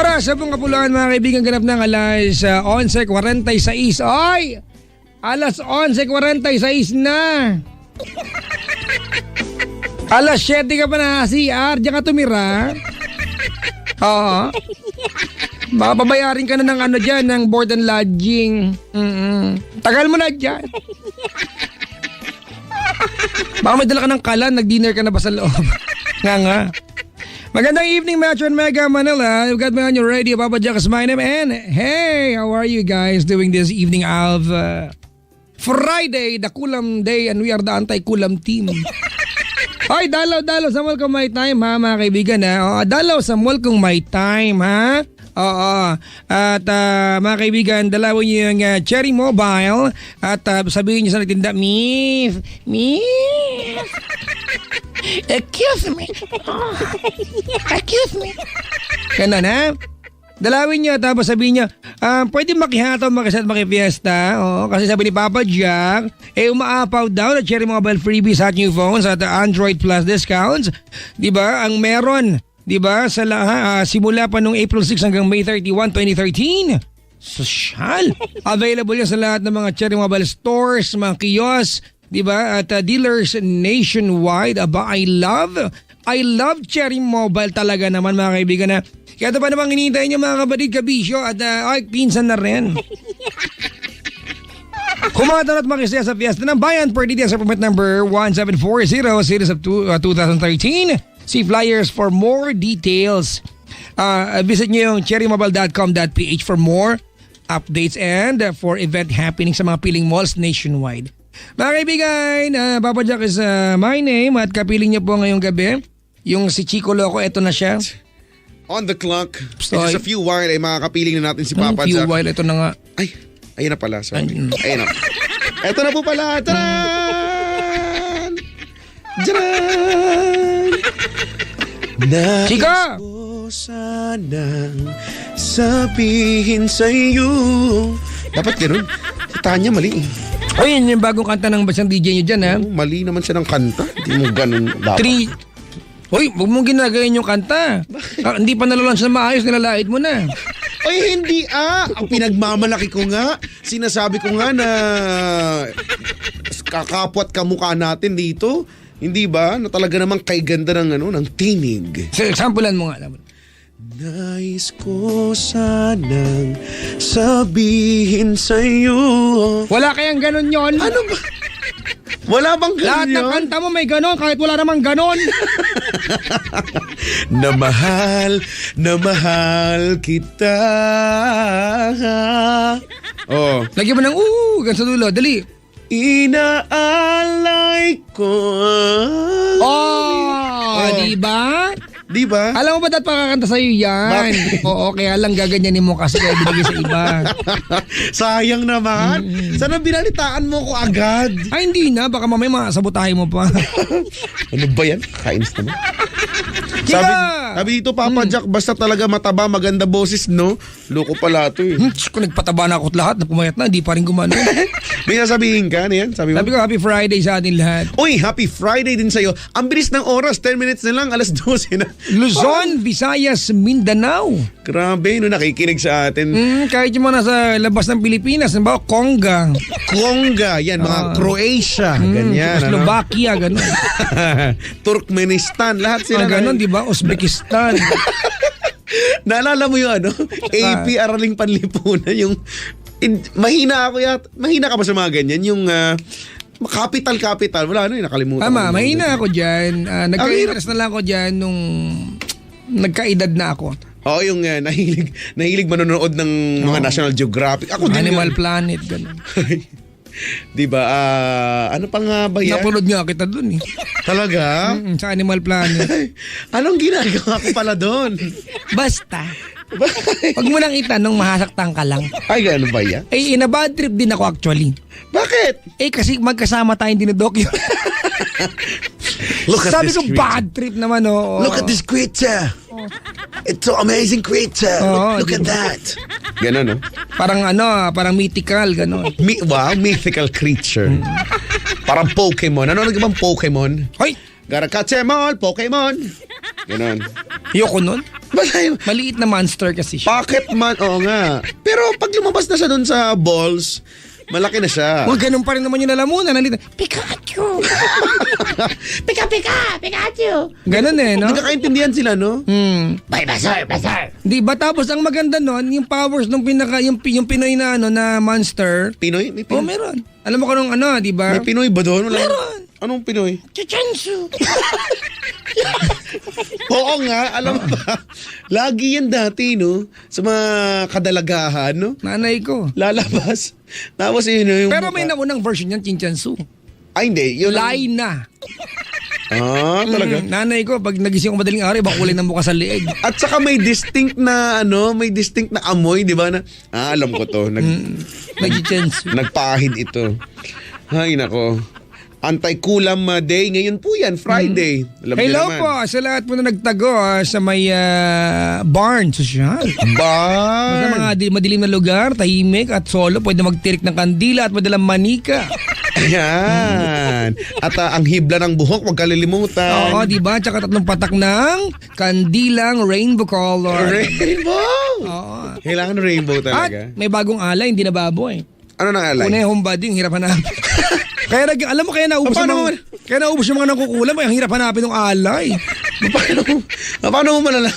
Oras sa pong kapuluan mga kaibigan, ganap ng alas 11:46. Oy! Alas 11:46 na. Alas 7 ka pa na CR, diyan ka tumira. Oo. Baka pabayarin ka na ng ano dyan, ng board and lodging. Tagal mo na dyan. Baka may dala ka ng kalan, nag-dinner ka na ba sa loob? Nga. Magandang evening, Metro and Mega Manila. You've got me on your radio, Papa Jack is my name. And hey, how are you guys doing this evening of Friday, the Kulam Day, and we are the anti-Kulam team. Hoy, dalaw sa mall kung may time ha, mga kaibigan ha. Dalaw sa mall kung may time ha. Oo. At mga kaibigan, dalawin niyo yung Cherry Mobile at sabihin niyo sa nagtinda, Miss, excuse me. Excuse me. Ganun ha. Dalawin niyo tapos sabihin niyo, pwede makihataw, makisat, makifiesta. Oo, kasi sabi ni Papa Jack, umaapaw daw na Cherry Mobile freebies at new phones at Android Plus discounts. Diba? Ang meron, diba? Sa simula pa nung April 6 hanggang May 31, 2013. Sosyal. Available yan sa lahat ng mga Cherry Mobile stores, mga kiosks, diba? At dealers nationwide. I love Cherry Mobile talaga naman mga kaibigan na. Kaya ito pa namang hinihintay niyo mga kapatid kabisyo at pinsan na rin. Kumatan at makisaya sa fiesta ng bayan per details sa permit number 1740 series of 2013. See flyers for more details. Visit nyo yung cherrymobile.com.ph for more updates and for event happening sa mga piling malls nationwide. Mga kaibigan, Papa Jack is my name at kapiling niyo po ngayong gabi. Yung si Chico Loco, eto na siya. On the clock. So, just a few while ay makakapiling na natin si Papa Jack. Few while, ito na nga. Ay, ayun na pala. Sorry. Ayun na. Ito na po pala. Taran! Taran! Chica! Nais ko sanang sabihin sa'yo. Dapat gano'n. Si Tanya mali. Ay, yun yung bagong kanta ng basang DJ nyo dyan ha. Mali naman siya ng kanta. Hindi mo gano'n dapat. Hoy, huwag mong ginagayin yung kanta. Hindi pa nalalaunch na maayos, nilalait mo na. Ay, hindi Ang pinagmamalaki ko nga. Sinasabi ko nga na kakapwat kamukha natin dito. Hindi ba? Na talaga namang kay ganda ng tinig. So, examplean mo nga. Nais ko sanang sabihin sa'yo. Wala kayang ganon yon. Ano ba? Wala bang ganon lahat yun? ng kanta mo may ganon kahit wala namang ganon. Na mahal kita. Oh. Lagyan mo ng gan sa dulo. Dali. Inaalay ko. Diba? Diba? Alam mo ba dapat pakakanta sa'yo yan? Bakit? Oo, kaya lang gaganyanin mo kasi kaya binigay sa iba. Sayang naman. Sana binalitaan mo ko agad. Ay, hindi na. Baka mamaya masabotahe mo pa. Ano ba yan? Kainis naman. Sabi dito, Papa Jack, basta talaga mataba, maganda boses, no? Loko pala ito eh. Kung nagpataba na ako at lahat, napumayat na, hindi pa rin gumano. May nasabihin ka, ano yan? Sabi ko, Happy Friday sa atin lahat. Uy, Happy Friday din sa'yo. Ang bilis ng oras, 10 minutes na lang, alas 12 na. Luzon, Visayas, Mindanao. Grabe, no, nakikinig sa atin. Kahit yung mga nasa labas ng Pilipinas, ba, Conga, yan, mga Croatia, ganyan. Slovakia, gano'n. Turkmenistan, lahat sila. Gano'n, di ba? Uzbekistan. Naalala mo yung AP Araling Panlipunan, yung mahina ako mahina ka ba sa mga ganyan? Yung capital, wala nakalimutan. Tama, mahina ako dyan. Nagka-interest na lang ako dyan nung nagkaedad na ako. Oo, yung nahilig manonood ng mga National Geographic. Ako din Animal Planet, gano'n. Diba? Ano pa nga ba yan? Napulod nga kita dun eh. Talaga? Sa Animal Planet. Anong ginagawa ko pala doon? Basta. Huwag mo nang itanong, mahasaktan ka lang. Ay, ano ba yan? Ina-bad trip din ako actually. Bakit? Kasi magkasama tayong dinodokyo. Sabi ko, bad trip naman, oh. Look at this creature. It's so amazing creature. Look at that. Ganon, no? Parang mythical, ganon. Wow, mythical creature. Parang Pokemon. Ano bang Pokemon? Hoy! Garakatsemon, Pokemon. Ganon. Yoko nun. Maliit na monster kasi siya. Pocket man, oo nga. Pero pag lumabas na siya doon sa balls, malaki na siya. Huwag ganun pa rin naman yung lalamunan. Pikachu! Pikachu! Ganun no? Nagkakaintindihan sila, no? Bye, basar! Di ba? Tapos ang maganda nun, yung powers nung yung Pinoy na na monster. Pinoy? May Pinoy? Meron. Alam mo kung di ba? May Pinoy ba doon? Meron. Anong Pinoy? Chichensu! Oo nga, alam mo ba? Lagi yan dati, no? Sa mga kadalagahan, no? Nanay ko. Lalabas. Tapos yun, yung Pero may naunang version yan, Chinchansu. Ay, hindi. Yun Lai na. Talaga? Nanay ko, pag nagising ko madaling araw, iba kulay ng mukha sa liig. At saka may distinct na amoy, di ba? Alam ko to. Nag-Chinchansu. Nagpahid ito. Ay, nako. Anti-Kulam Day. Ngayon po yan, Friday. Alam niyo Hello naman. po sa lahat po na nagtago sa may barn, social. Sa mga madilim na lugar, tahimik at solo, pwede magtirik ng kandila at madalang manika. Ayan. At ang hibla ng buhok, huwag kalilimutan. Oo, di ba? Tsaka 3 patak ng kandilang rainbow color. Rainbow! Oo. Kailangan rainbow talaga. At may bagong alay, hindi na baboy. Ano nang alay? Una yung homebody, yung hirap hanapin. Alam mo, kaya naubos yung mga nangkukulam, ang hirap hanapin ng alay. Paano mo malalaman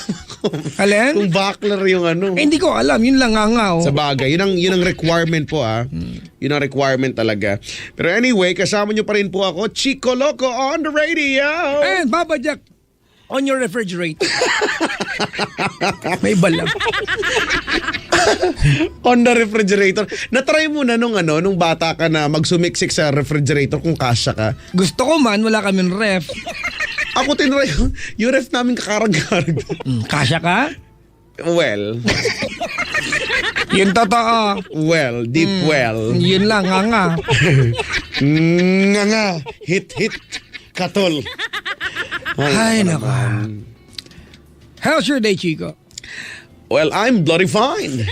Alin? kung bakler yung Hindi ko alam, yun lang nga. Sa bagay, yun ang requirement po Yun ang requirement talaga. Pero anyway, kasama nyo pa rin po ako, Chico Loco on the radio. And Baba Jack, on your refrigerator. May balam. On the refrigerator. Natry mo na nung bata ka na magsumiksik sa refrigerator kung kasya ka. Gusto ko man, wala kaming ref. Ako tinry yung ref namin kakarag-karag. Kasya ka? Well. Yun totoo. Well, deep well. Yun lang, nga. Nga. Hit. Katol. Ay, nako. How's your day, Chico? Well, I'm bloody fine.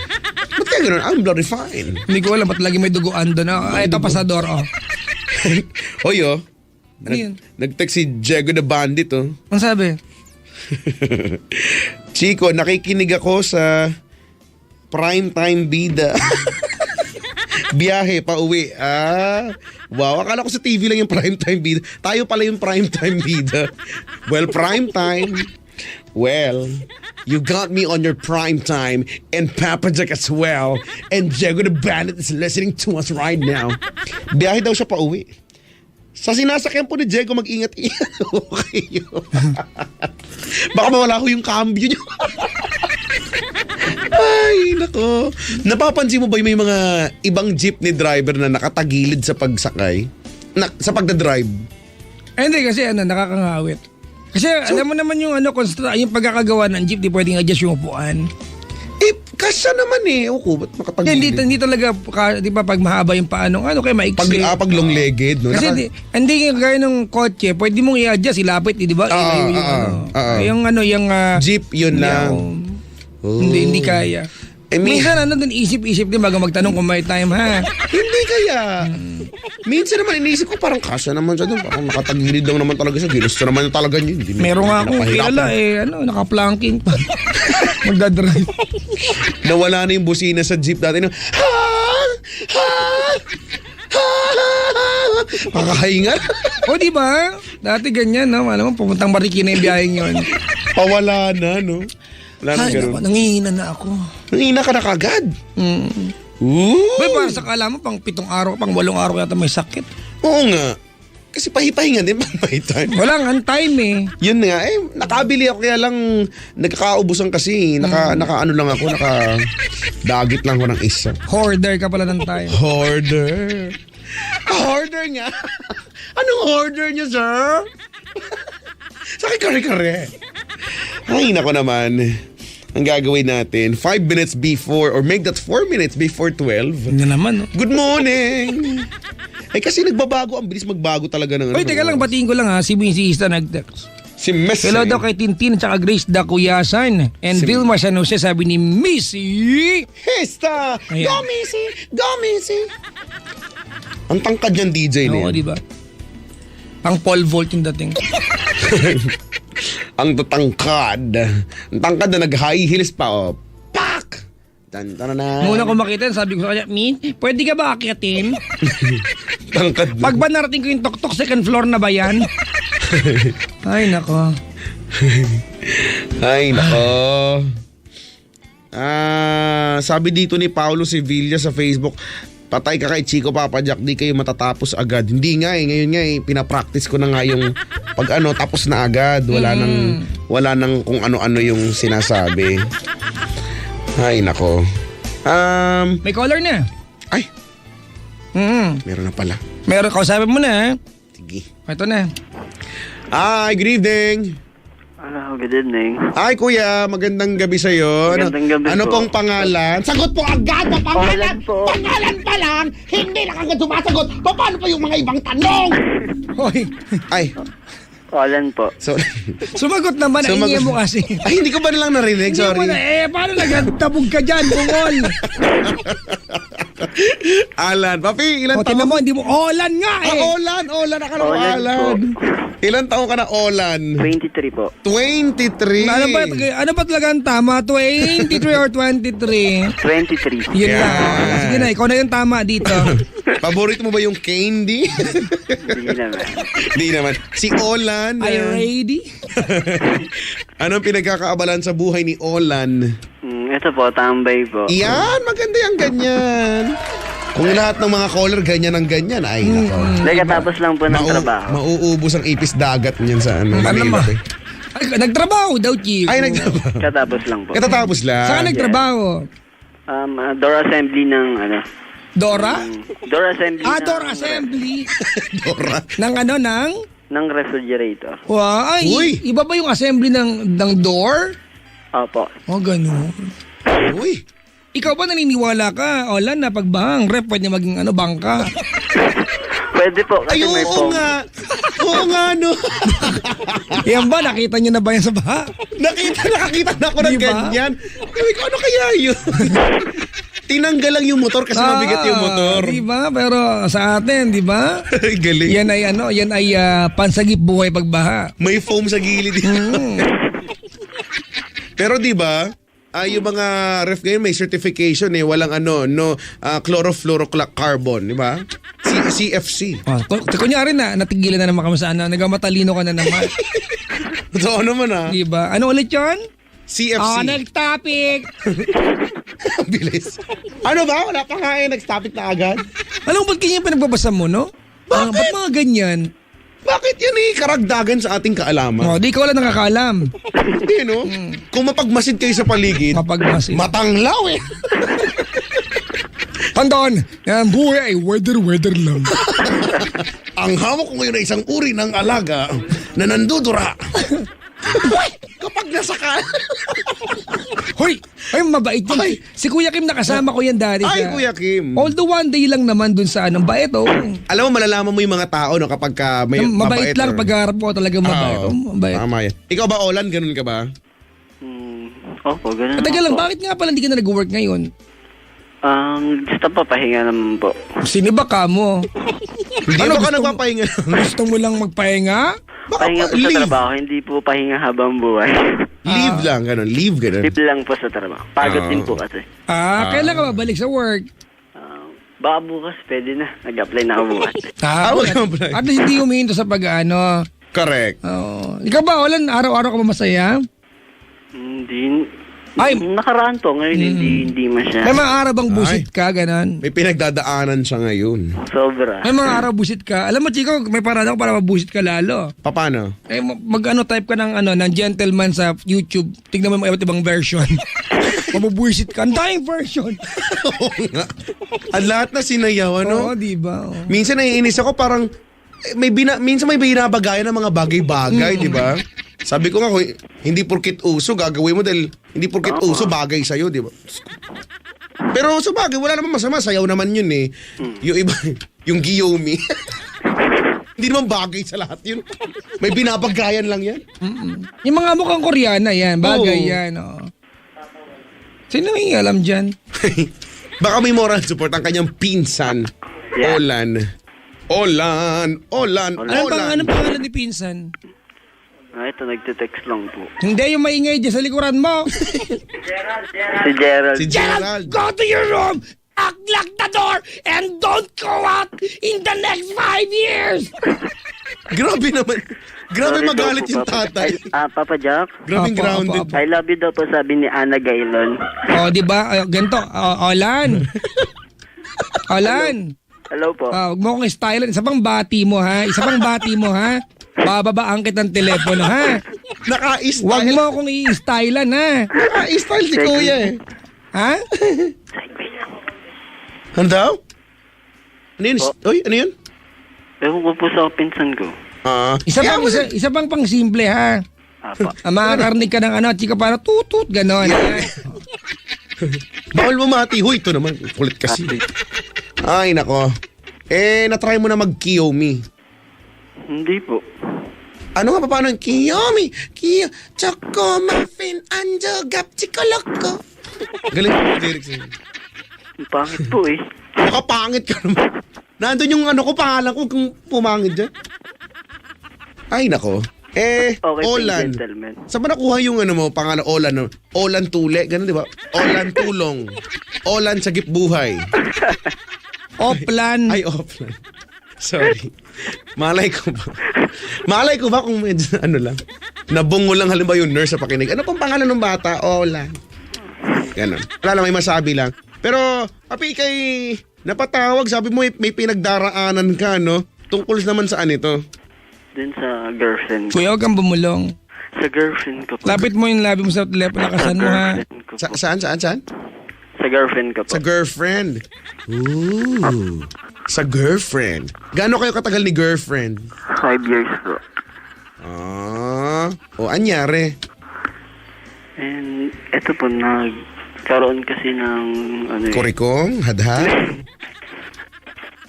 Ba't kaya ganun? I'm bloody fine. Hindi ko alam ba't lagi may duguan doon. Ito, pasador, Hoy, Ano yun? Nag-text si Diego the Bandit, Ang sabi? Chico, nakikinig ako sa primetime bida. Biyahe, pauwi. Wow, akala ko sa TV lang yung primetime bida. Tayo pala yung primetime bida. Well, primetime. Well, you got me on your prime time and Papa Jack as well. And Diego the Bandit is listening to us right now. Biyahe daw siya pauwi. Sa sinasakyan po ni Diego, mag-ingat-ingat. Okay yun. Baka mawala ko yung cambio niyo. Ay, nako. Napapansin mo ba yung may mga ibang jeepney driver na nakatagilid sa pagsakay? Sa pagdadrive? Hindi kasi nakakangawit. Kasi alam mo naman yung yung pagkakagawa ng jeep, di pwedeng adjust yung upuan. Kasya naman Oku, ba't makatagilid? Hindi talaga, di ba pag mahaba yung paanong, kaya maiksi. Pag long-legged, no? Kasi hindi gaya ng kotse, pwede mong i-adjust, ilapit, di ba? Yung jeep, yun lang. Hindi kaya. Minsan din isip-isip din bago magtanong kung may time, ha? Hindi kaya. Minsan naman iniisip ko parang kasya naman siya doon. Parang nakatagilid lang naman talaga siya. Ginusto naman talaga niya. Meron nga akong kilala naka-planking pa. Magdadrive. Nawala na yung busina sa jeep dati. Makahinga. O di ba? Dati ganyan, no? Alam mo, pumuntang Marikina yung biyaheng yun. Pawala na, no? Wala na gano'n. Nangihina na ako. Nangihina ka na kagad? Bay, para sa kala mo, pang 7 araw, pang 8 araw yata may sakit. Oo nga. Kasi pahipahinga din pang may time. Walang time Yun nga, nakabili ako kaya lang nagkakaubusan kasi. Naka-ano lang ako, naka-dagit lang ako ng isa. Hoarder ka pala ng time. Hoarder. Hoarder nga. Anong hoarder niyo, sir? Sa kare-kare. Ay, nako naman. Ang gagawin natin, 5 minutes before, or make that 4 minutes before 12. Yan naman, no? Good morning! Kasi nagbabago, ang bilis magbago talaga ng Oy, teka lang, batiin ko lang ha, si Isa nag-text. Si Messi. Hello daw kay Tintin at saka Grace Dakuyasan. And Vilma San Jose, sabi ni Missy. Hesta! Ayan. Go, Missy! Go, Missy! Ang tangkad niyang DJ na Oo, yan. diba? Pang Paul Volt yung dating. Ang tatangkad. Ang tangkad na nag-high heels pa, oh. Pak! Tan-tan-tan. Muna ko makita, sabi ko sa kanya, Min, pwede ka ba akyatin? Tangkad na. Pag ba narating ko yung tok-tok, second floor na ba yan? Ay, nako. Ay, nako. Sabi dito ni Paulo Sevilla sa Facebook, patay ka kay Chico Papa Jack, di kayo matatapos agad. Hindi nga eh, ngayon nga eh, pinapractice ko na nga yung pag tapos na agad. Wala nang kung ano-ano yung sinasabi. Ay, nako. May caller na. Ay, Mm. meron na pala. Meron, kausapin mo na. Sige. Ito na. Ay, good evening. Hello, good evening. Ay, kuya, magandang gabi sa'yo. Magandang gabi ano po. pong pangalan? Sagot po agad na pangalan. Pangalan po. Pangalan pa lang. Hindi na kagad sumasagot. Paano pa yung mga ibang tanong? Hoy, Ay, Alan po. so, sumagot naman, naingiya mo kasi. Ay, hindi ko ba nilang narinig? Hindi mo Sorry. na, paano nagtabog ka dyan, bungol? Alan. Papi, ilan O, taon? tinan mo, hindi mo, Olan nga eh. Olan. Akala ko Olan Alan. Ilan taon ka na, Olan? 23 po. 23. Ano ba talaga ang tama? 23 or 23? 23. Yun Yeah. lang. Sige na, ikaw na yung tama dito. Paborito mo ba yung candy? Sige naman. Hindi naman. Si Olan. Are you ready? Anong pinagkakaabalan sa buhay ni Olan? Ito po, tambay po. Yan, maganda yung ganyan. Kung lahat ng mga caller ganyan ang ganyan, ay nako. Katapos lang po ng trabaho. Mauubos ang ipis dagat niyan sa ano. Ano Manila. ma? Ay, nagtrabaho daw, Chico. Ay, nagtrabaho. Katapos lang po. Katatapos lang. Saan nagtrabaho? Door assembly ng ano. Dora? Door assembly Door assembly. Dora. ng ano, ng? ng refrigerator. Wow, ay, Uy. iba ba yung assembly ng door? Opo. O, ganun. Uy. Ikaw ba naniniwala ka, Olan, na pagbahang rep pwede maging bangka? Pwede po kasi Ay, may oo foam. nga. Oo nga, no. Yan ba, nakita niyo na ba yan sa baha? Nakakita na ako ng Di ba? ganyan. Sabi ko, ano kaya yun? Tinanggal lang yung motor kasi mabigat yung motor. Di ba? Pero sa atin, di ba? Galing. Yan ay pansagip buhay pagbaha. May foam sa gilid. Pero di ba, yung mga ref ngayon may certification eh, walang chlorofluorocarbon, di ba? CFC. Kunyari natigilan na naman kami sa nagamatalino ka na naman. So ano man Di ba? Ano ulit yun? CFC. Next topic. Ang bilis. Ano ba? Wala pa nga eh, nag-stop it na agad. Alam mo, ba't ganyan pinagbabasa mo, no? Bakit? Ba't mga ganyan? Bakit yan eh, karagdagan sa ating kaalaman? Di ka wala nakakaalam. Hindi, no? Kung mapagmasid kayo sa paligid, Mapagmasid. matanglaw eh. Tandaan, ang buhay ay weather lang. Ang hawak ko ngayon ay isang uri ng alaga na nandudura. Kapag nasa ka... Hoy! Ay, mabait yun. Ay. Si Kuya Kim nakasama ko yan dati. Ay, Kuya Kim. Although one day lang naman dun sa bait, Alam mo, malalaman mo yung mga tao no, kapag may mabait lang or- pagharap ko talaga mabait. Oo. Mabait. Tama yan. Ikaw ba, Olan? Ganun ka ba? Opo, ganun Teka lang, po. bakit nga pala hindi ka na nag-work ngayon? Gusto pa, pahinga naman po. Siniba ka mo. Hindi Ano, ba ka gusto mo- nagpapahinga? Gusto mo lang magpahinga? Pahinga po sa trabaho, hindi po pahinga habang buhay. Leave lang, ganun. Leave, ganun. Tip lang po sa trabaho. Pagod din po kasi. Kailan ka babalik sa work? Baka bukas, pwede na. Nag-apply na ako bukas. wag kang apply. At least hindi humihinto sa pag-ano. Correct. Ikaw ba, Olan, araw-araw ka ba masaya? Hindi. Ay. Nakaraan po. Ngayon, hindi May masyado. mga araw bang busit ka, ganon? May pinagdadaanan siya ngayon. Sobra. May mga araw busit ka. Alam mo, Chico, may parada ko para mabusit ka lalo. Paano? Type ka ng gentleman sa YouTube. Tignan mo yung iba't ibang version. Mabubuisit ka. Ang daming version. Oo nga. Ang lahat na sinayaw, ano? Oo, di ba? Oo. Minsan naiinis ako parang minsan may binabagayan ng mga bagay-bagay, di ba? Sabi ko nga, hindi porkit uso gagawin mo dahil hindi porkit uso bagay sa'yo, di ba? Pero sa bagay, wala naman masama. Sayaw naman yun eh. Yung iba, yung Giyomi. Hindi naman bagay sa lahat yun. May binabagayan lang yan. Yung mga mukhang Koreana, yan. Bagay Oo. yan. Oh. Sino may alam dyan? Baka may moral support ang kanyang pinsan, Yeah. Olan. Anong pangalan ni Pinsan? Ito, nagte-text lang po. Hindi, yung maingay dyan sa likuran mo. Si Gerald. Si Gerald. Go to your room! Lock the door and don't go out in the next 5 years! Grabe naman. Grabe Sorry magalit daw po, yung tatay. Papa Jack? Grabe Apo, grounded. apo, I love you daw po, sabi ni Ana Gailon. O, di ba? Ganito. Olan. Olan. Hello po. Huwag mo akong stylean. Isa pang bati mo, ha? Isa pang bati mo, ha? Bababaan kitang telepono, ha? Naka-style. Huwag mo akong i-stylean, ha? Naka-style si kuya eh. Ha? Ano daw? Ano yun? Uy, ano yun? Ewan ko po sa pinsan ko. Isa pang pang simple, ha? Apa. Makakarinig ka ng ano, chika para tutut, gano'n. Bawal mo mati. Huy, ito naman. Kulit kasi. Ay, nako. Na-try mo na mag-Kiyomi. Hindi po. Ano nga pa paano yung Kiyomi? Choco, muffin, anjo, gap, chikoloko. Galing yung lyrics niya. Ang pangit po eh. Makapangit ka naman. Nandun yung ano ko, pangalan ko kung pumangit dyan. Ay, nako. Okay po, Olan. gentleman. Saan ba nakuha yung ano mo, pangalan Olan? No? Olan Tule, ganun di ba? Olan Tulong. Olan Sagip Buhay. Oplan. Ay, offline. Sorry. Malay ko ba kung medyo ano lang. Nabungo lang halimbawa yung nurse sa pakinig. Ano pong pangalan ng bata? Olan. Ganun. Wala lang, may masabi lang. Pero, Papi, kay napatawag, sabi mo may pinagdaraanan ka, no? Tungkol naman saan ito? Dun sa girlfriend ko. Kuya, huwag kang bumulong. Sa girlfriend ko po. Lapit mo yung labi mo sa telepono, lakasan mo, ha? Girlfriend ko po. Saan? Sa girlfriend ko po. Sa girlfriend. Ooh. Sa girlfriend. Gaano kayo katagal ni girlfriend? 5 years po. Anyari? And eto po, nagkaroon kasi ng ano eh. Kurikong? Hadha?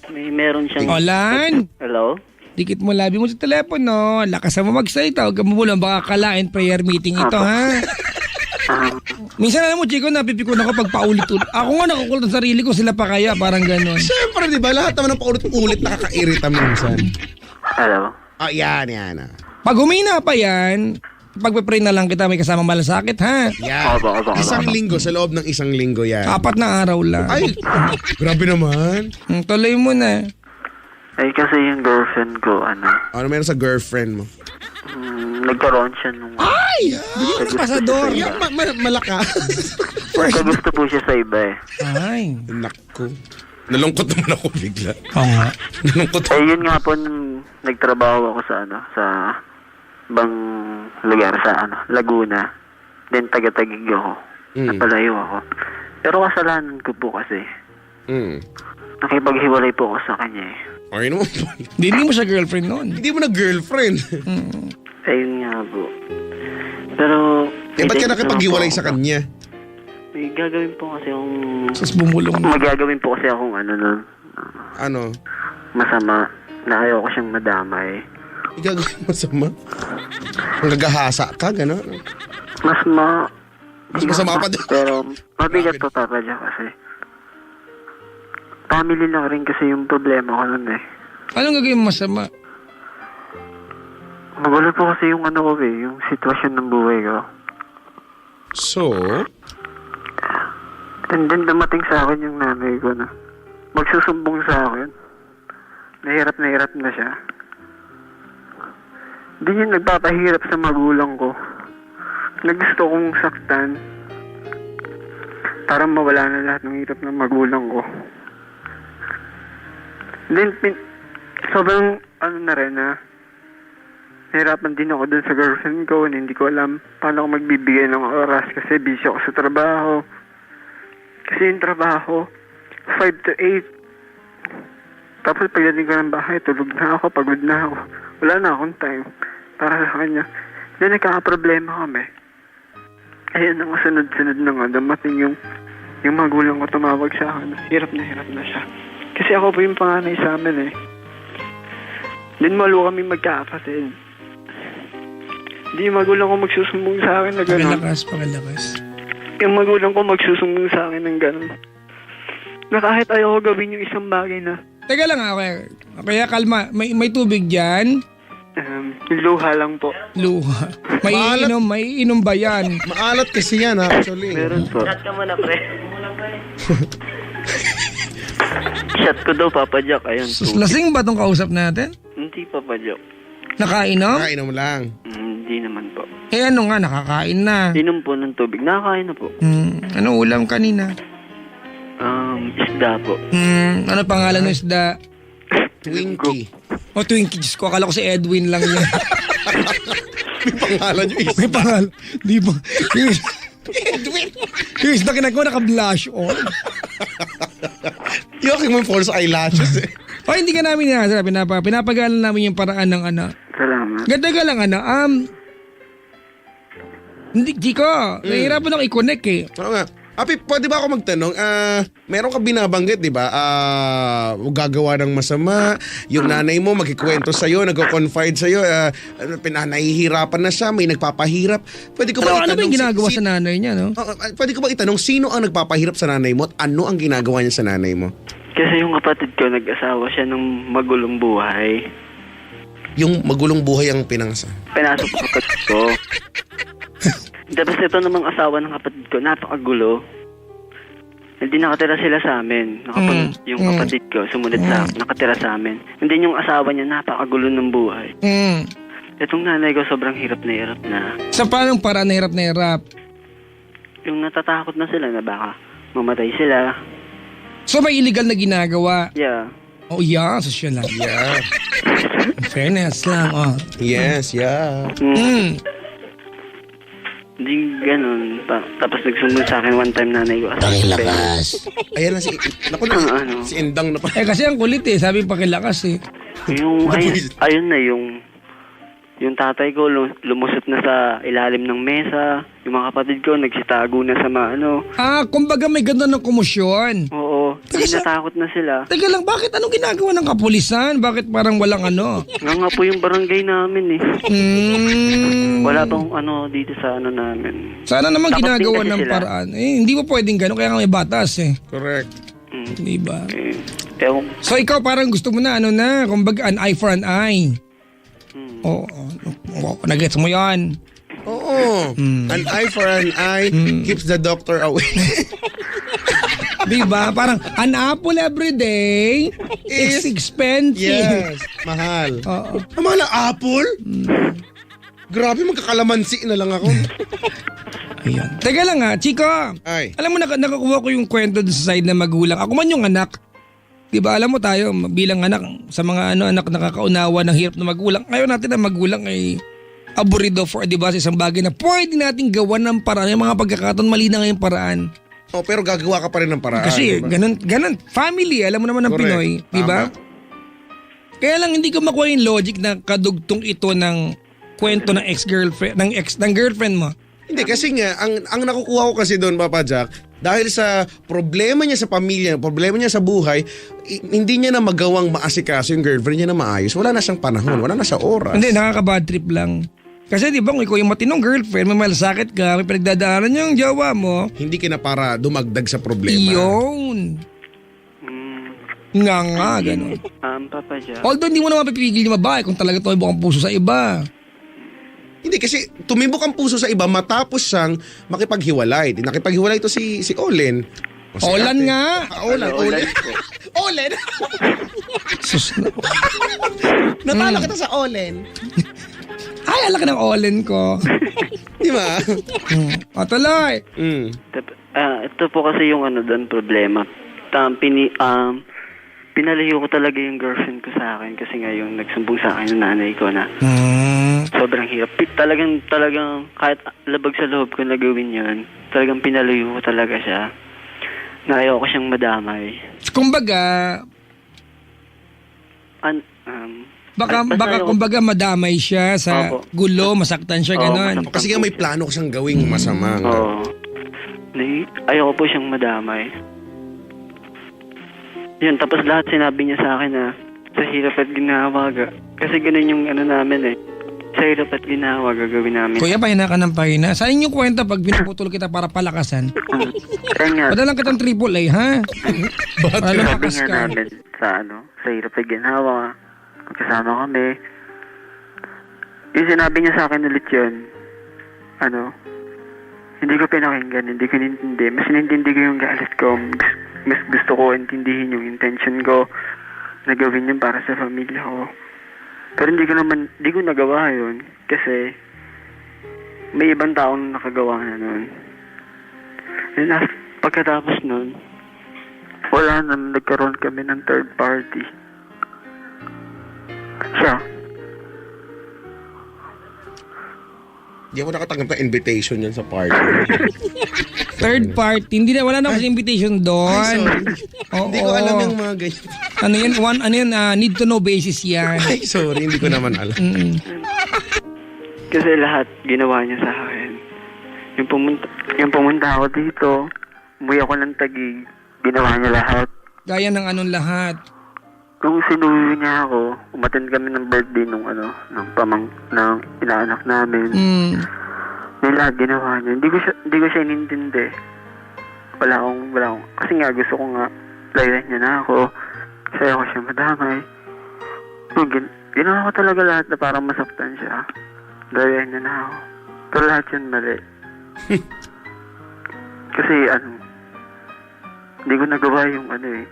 Meron siyang... Olan. Hello? Dikit mo labi mo sa telepono. Lakasan mo magsalita. Huwag kang bumulong. Baka kalain prayer meeting ito, ha? Minsan alam mo, Chico, napipikon ako pag paulit-ulit. Ako nga nakukulit ang sarili ko, sila pa kaya, parang gano'n. Siyempre, di ba? Lahat naman ng paulit-ulit nakakairita minsan. Hello? Yan. Pag humina pa yan, pagpe-pray na lang kita, may kasamang malasakit, ha? Yan. Opo. Isang linggo, sa loob ng isang linggo yan. 4 na araw lang. Ay, grabe naman. Tuloy mo na. Ay, kasi yung girlfriend ko, Ano meron sa girlfriend mo? nagkaroon siya nung... Ay! Bigyan ka pasador. Malakas. Gusto po siya sa iba eh. Ay. Naku. Nalungkot naman ako bigla. Oo nga. Nalungkot ako. Eh, yun nga po, nagtrabaho ako sa bang lugar sa Laguna. Then taga-Taguig ako. Napalayo ako. Pero kasalanan ko po kasi. Nakipaghiwalay po ako sa kanya eh. Ay naman. Hindi mo siya girlfriend noon. Hindi mo na girlfriend. Ayun nga po. Pero... Ba't ka nakipaghiwalay sa kanya? May gagawin po kasi akong... Tapos bumulong na. Magagawin po kasi akong nun. Ano? Masama. Na ayaw ko siyang madamay. Igagawin masama? Ang gagahasa ka, gano'n? Mas masama pa din. Pero mabigat po, Papa Jack, kasi family lang rin kasi yung problema ko nun eh. Anong gagawin mo masama? Magulo po kasi yung ko eh, yung sitwasyon ng buhay ko. So? And then dumating sa akin yung nanay ko na magsusumbong sa akin. Nahirap na siya. Di yun nagpapahirap sa magulang ko. Nagusto kong saktan para mawala na lahat ng hirap ng magulang ko. Then, sobrang na rin na nahirapan din ako dun sa girlfriend ko na hindi ko alam paano ako magbibigay ng oras kasi busy ako sa trabaho. Kasi yung trabaho, 5 to 8. Tapos pagdating ko ng bahay, tulog na ako, pagod na ako. Wala na akong time para sa kanya. Then nagkakaproblema kami. Ayun ang sunod-sunod na dumating yung magulang ko tumawag sa akin. Hirap na siya. Kasi ako po yung panganay sa amin eh. Then malo kami magkakapatid. Hindi yung magulang ko magsusumbong sa akin na gano'n. Pagalakas. Yung magulang ko magsusumbong sa akin ng gano'n. Na kahit ayaw ko gawin yung isang bagay na... Teka lang, okay. Kaya kalma. May tubig dyan? Yung luha lang po. Luha. May inom ba yan? Maalat kasi yan, actually. Meron po. Shot ka muna, pre. Shot ko daw, Papa Jack. Ayun, Lasing ba tong kausap natin? Hindi, Papa Jack. Nakainom? Kainom lang. Hindi naman po. Eh ano nga, nakakain na. Inom po ng tubig. Nakakain na po. Ano ulam kanina? Isda po. Ano pangalan ng isda? Twinkie. O Twinkie, Diyos ko, akala ko si Edwin lang yun. May pangalan yung isa. May pangalan. Di ba? Edwin. Yung isda kinagawa naka-blush on. Yung mo false eyelashes eh. O hindi ka namin nasa, pinapagalan namin yung paraan ng ano. Salamat. Ganda ka lang ano, hindi, Chico, nahihirapan ako i-connect eh. Oo nga. Api, pwede ba ako magtanong? Meron ka binabanggit, di ba? Gagawa ng masama, yung nanay mo magkikwento sa'yo, nagko-confide sa'yo, nahihirapan na siya, may nagpapahirap. Pwede ko ba Ano itanong? ba yung ginagawa sa nanay niya, no? Pwede ko ba itanong, sino ang nagpapahirap sa nanay mo at ano ang ginagawa niya sa nanay mo? Kasi yung kapatid ko, nag-asawa siya ng magulong buhay. Yung magulong buhay ang pinangsa. Pinasok ko kapatid ko. Tapos ito namang asawa ng kapatid ko, napakagulo. Hindi nakatira sila sa amin. Yung kapatid ko, sumunod sa nakatira sa amin. Hindi yung asawa niya, napakagulo ng buhay. Itong nanay ko, sobrang hirap na hirap na. Sa paanong paraan na hirap? Yung natatakot na sila na baka mamatay sila. So may illegal na ginagawa? Yeah. Oh yeah, social lang. Yeah. Fairness lang, oh. Yes, yeah. Hindi ganun. Tapos nagsumbong sa akin one time nanay ko. Pakilakas. Ayan na si... Naku na, Ano? si Endang na pa. Eh kasi ang kulit eh, sabi pakilakas eh. Yung, ayun na, yung tatay ko lumusot na sa ilalim ng mesa. Yung mga kapatid ko nagsitago na sa mga ano. Kumbaga may ganda ng komosyon. Oo, hindi natakot na sila. Teka lang, bakit anong ginagawa ng kapulisan? Bakit parang walang ano? Nga po yung barangay namin eh. Wala pang ano dito sa ano namin. Sana naman Takot din ginagawa kasi ng sila. paraan. Eh, hindi mo pwedeng gano'n, kaya nga may batas eh. Correct. Di ba? Ewan. So ikaw parang gusto mo na ano na, kumbaga an eye for an eye. Oo, nag-gets mo yan. Oo. An eye for an eye keeps the doctor away. Di ba? Parang an apple every day is expensive. Yes, mahal. Oo. Ang mahal ang apple? Grabe, magkakalamansi na lang ako. Ayan. Teka lang ha, Chico. Ay. Alam mo, nakakuha ko yung kwento sa side na magulang. Ako man yung anak. Di ba, alam mo tayo, bilang anak, sa mga anak nakakaunawa ng hirap na magulang, ngayon natin na magulang ay aburido for, di ba, sa isang bagay na pwede natin gawan ng paraan. Yung mga pagkakataon, mali na ngayong paraan. Oh, pero gagawa ka pa rin ng paraan. Kasi diba? ganun, family, alam mo naman ng Correct. Pinoy, di ba? Kaya lang hindi ko makuha yung logic na kadugtong ito ng kwento ng ex-girlfriend, ng girlfriend mo. Hindi, kasi nga, ang nakukuha ko kasi doon, Papa Jack, dahil sa problema niya sa pamilya, problema niya sa buhay, hindi niya na magawang maasikaso yung girlfriend niya na maayos. Wala na siyang panahon, wala na siya oras. Hindi, nakaka-bad trip lang. Kasi di ba kung ikaw yung matinong girlfriend, may malasakit ka, may pinagdadaanan yung jowa mo, Hindi ka na para dumagdag sa problema. yun. Nga, gano'n. Papa Jack. Although hindi mo naman pipigil yung babae kung talaga tumibok ang puso sa iba. Hindi, kasi tumibok ang puso sa iba matapos siyang makipaghiwalay. Nakipaghiwalay ito si Olen. O si Olan ate. nga. Olan. Olen. Sus na. Natalo kita sa Olen. Ay, alak ng Olen ko. Di ba? O, tuloy. Ito po kasi yung ano doon problema. Pinalayo ko talaga yung girlfriend ko sa akin kasi nga yung nagsumbong sa akin ng nanay ko na sobrang hirap. Talagang kahit labag sa loob ko na gawin yun, talagang pinalayo ko talaga siya. Na ayaw ko siyang madamay. Kumbaga, baka kumbaga madamay siya sa Opo. gulo, masaktan siya, Oo, gano'n. masaktan. Kasi nga may plano ko siyang gawing masama. Oo. Ayaw ko po siyang madamay. Yun, tapos lahat sinabi niya sa akin na sa hirap at ginawa kasi ganun yung ano namin eh. Sa hirap at ginawa gagawin namin. Kuya, pahina ka ng pahina. Sa inyong kwenta pag pinuputol kita para palakasan. Kaya nga, Padalang kitang AAA, ha? Para sabi lumakas nga ka. namin sa hirap at ginawa, magkasama kami. yung sinabi niya sa akin ulit yun, hindi ko pinakinggan, hindi ko nintindi. Mas nintindi ko yung galit ko. Mas gusto ko intindihin yung intention ko na gawin yun para sa pamilya ko. Pero hindi ko nagawa yun kasi may ibang taong nakagawa na nun. And pagkatapos nun, wala na, nagkaroon kami ng third party. Siya. Di ako nakatanggap ng invitation yan sa party. Third party. Hindi na, wala na kasi invitation doon. Oo. Hindi ko alam yung mga ganyan. Need to know basis yan. Ay, sorry, hindi ko naman alam. Kasi lahat ginawa niya sa akin. Yung pumunta ako dito, umuwi ako ng Taguig, ginawa niya lahat. Gaya ng anong lahat. Nung sinuwi niya ako, umattend kami ng birthday ng inaanak namin. Yung lahat ginawa niya. Hindi ko siya inintindi. Wala akong. Kasi nga gusto ko nga, layan niya na ako. Kasi ako siya madamay. Ginawa ko talaga lahat na parang masaktan siya. Layan niya na ako. Pero lahat yun mali. Kasi hindi ko nagawa yung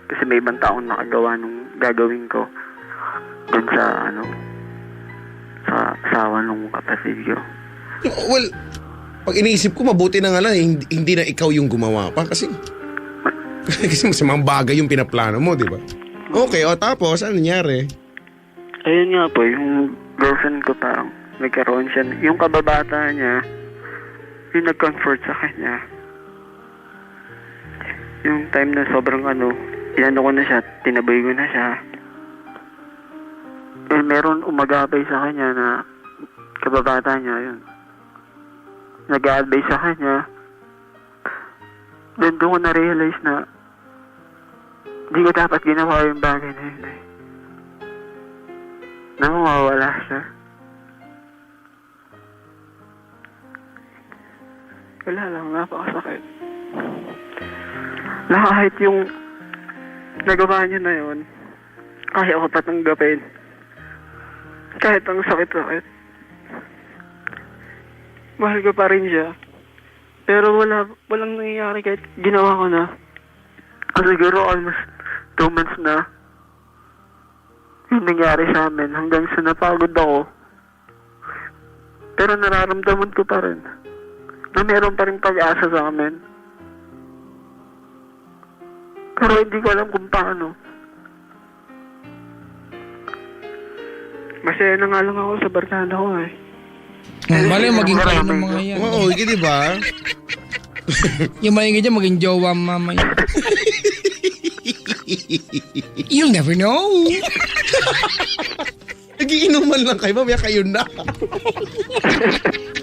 kasi may ibang taong nakagawa nung gagawin ko dun sa sa asawa nung kapatid ko. Well, pag iniisip ko, mabuti na nga lang, hindi na ikaw yung gumawa pa kasi masamang bagay yung pinaplano mo, di ba? Okay, tapos, ano nangyari? Ayun nga po, yung girlfriend ko parang nagkaroon siya, yung kababata niya, yung nag-comfort sa kanya. Yung time na sobrang inano ko na siya, tinaboy ko na siya. Meron umagabay sa kanya na kababata niya, yun. Nag-a-advise sa kanya. Then doon ko na-realize na hindi ko dapat ginawa yung bagay na yun na mawawala siya. Wala lang, napakasakit. Na kahit yung nagawa niya na yun, kaya ko patanggapin. Kahit ang sakit-sakit. Mahal ko pa rin siya. Pero walang nangyayari kahit ginawa ko na. Siguro almost 2 months na yung nangyari sa amin hanggang sa napagod ako. Pero nararamdaman ko pa rin na meron pa rin pag-asa sa amin. Pero hindi ko alam kung paano. Masaya na nga lang ako sa barkada ko Mali maging kayo ng mga yan. Oo, di ba? Yung maingay dyan, maging jowa mamaya. You'll never know. Nagiinuman lang kayo, mamaya kayo na.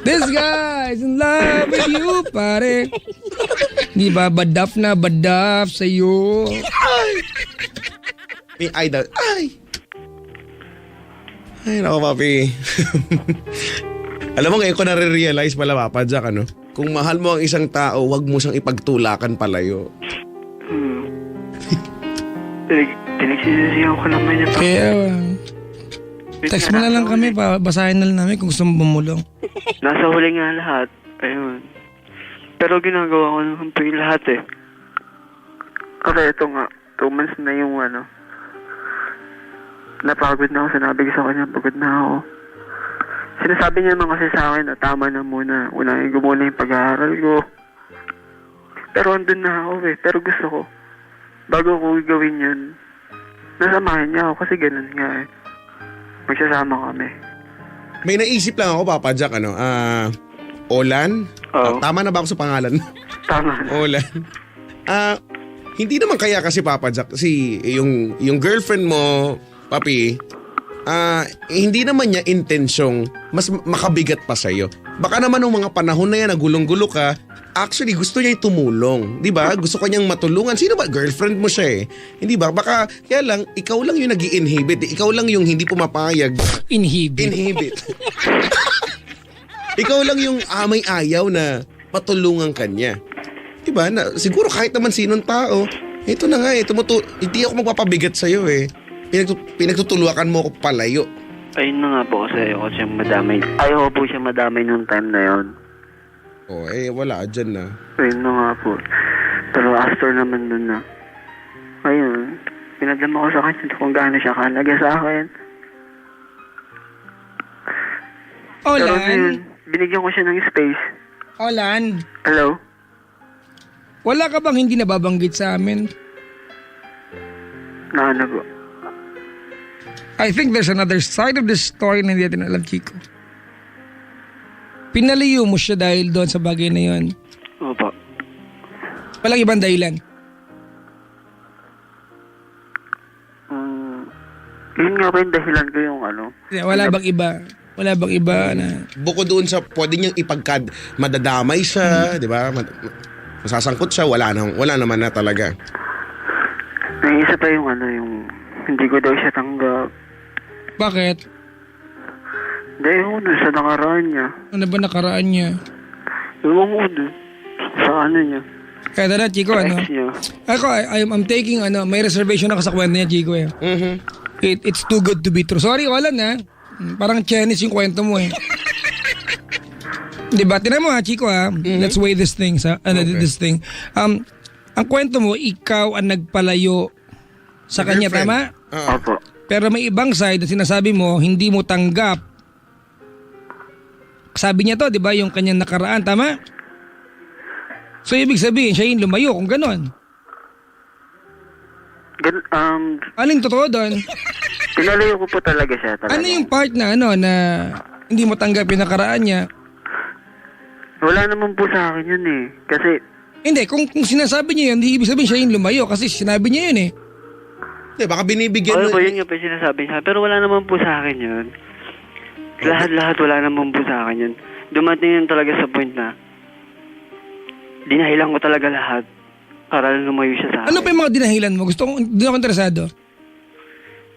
This guy's in love with you, pare. Di ba? Badaf na badaf sa'yo. May idol. Ay, naku, papi. Alam mo, ngayon ko nare-realize pala, Papa Jack, kung mahal mo ang isang tao, wag mo siyang ipagtulakan palayo. Pinagsisisiyaw ko naman niya. Kaya, text mo na lang kami, basahin na lang namin kung gusto mo bumulong. Nasa huli nga lahat. Ayun. Pero ginagawa ko naman po yung lahat Kasi ito nga, 2 months na yung napagod na ako. Sinabi ko sa kanya, pagod na ako. Sinasabi niya naman kasi sa akin na tama na muna. Unahin ko muna yung pag-aaral ko. Pero andun na ako Pero gusto ko, bago ko gawin yun, nasamahan niya ako kasi ganun nga Magsasama kami. May naisip lang ako, Papa Jack, Olan? Oo. Tama na ba ako sa pangalan? Tama na. Olan. Hindi naman kaya kasi, Papa Jack, yung girlfriend mo, Papi, hindi naman niya intensyong mas makabigat pa sa'yo. Baka naman nung mga panahon na yan, nagulong-gulo ka, actually gusto niya tumulong. Di ba? Gusto ko niyang matulungan. Sino ba? Girlfriend mo siya Hindi ba? Baka, kaya lang, ikaw lang yung nag-i-inhibit. Ikaw lang yung hindi pumapayag. Inhibit. Ikaw lang yung amay-ayaw na patulungan kanya. Di ba? Siguro kahit naman sinong tao, ito na nga hindi ako magpapabigat sa'yo Pinagtutuluakan mo ako palayo. Ayun na nga po kasi ayoko siyang madamay. Ayoko po siyang madamay nung time na yon. Oh, wala dyan na. Ayun na nga po. Pero after naman nun na, ayun, pinadama ko sa kanya kung gaano siya kahalaga sa akin. Pero Olan? yun, binigyan ko siya ng space. Olan? Hello? Wala ka bang hindi nababanggit sa amin? Na ano po? I think there's another side of this story na hindi natin alam, Chico. Pinalayo mo siya dahil doon sa bagay na yon. Opo. Walang ibang dahilan. Yun nga ba yung dahilan ko yung ano? Wala bang iba? Wala bang iba na... Bukod doon sa pwede niyang madadamay siya, di ba? Masasangkot siya, wala naman na talaga. Naisa pa yung ano, yung hindi ko daw siya tanggap. Bakit? Dahil ko dun sa nakaraan niya. Ano ba nakaraan niya? Ewan ko dun. Sa ano niya. Kaya tara, Chico, ano? Ex niya. Ako, I'm taking, may reservation ako sa kwento niya, Chico, eh. Mhm. It's too good to be true. Sorry, wala na. Parang Chinese yung kwento mo, eh. Diba? Tinan mo, ha, Chico, ha? Let's weigh this thing, this thing. Ang kwento mo, ikaw ang nagpalayo sa kanya, Girlfriend. tama? Opo. Pero may ibang side na sinasabi mo, hindi mo tanggap. Sabi niya to, di ba, yung kanyang nakaraan, tama? So, ibig sabihin, siya yung lumayo, kung ganon. Anong totoo doon? Pinalayo ko po talaga siya. Talaga. Ano yung part na, na hindi mo tanggap yung nakaraan niya? Wala naman po sa akin yun eh. Kasi, Hindi, kung sinasabi niya yun, hindi ibig sabihin siya yung lumayo kasi sinabi niya yun, eh. Hindi, baka binibigyan ano po yun nga pa yung sinasabi niya. Pero wala naman po sa akin yun. Lahat wala naman po sa akin yun. Dumating yun talaga sa point na dinahilan ko talaga lahat para lumayo siya sa akin. Ano pa yung mga dinahilan mo? Hindi ako interesado.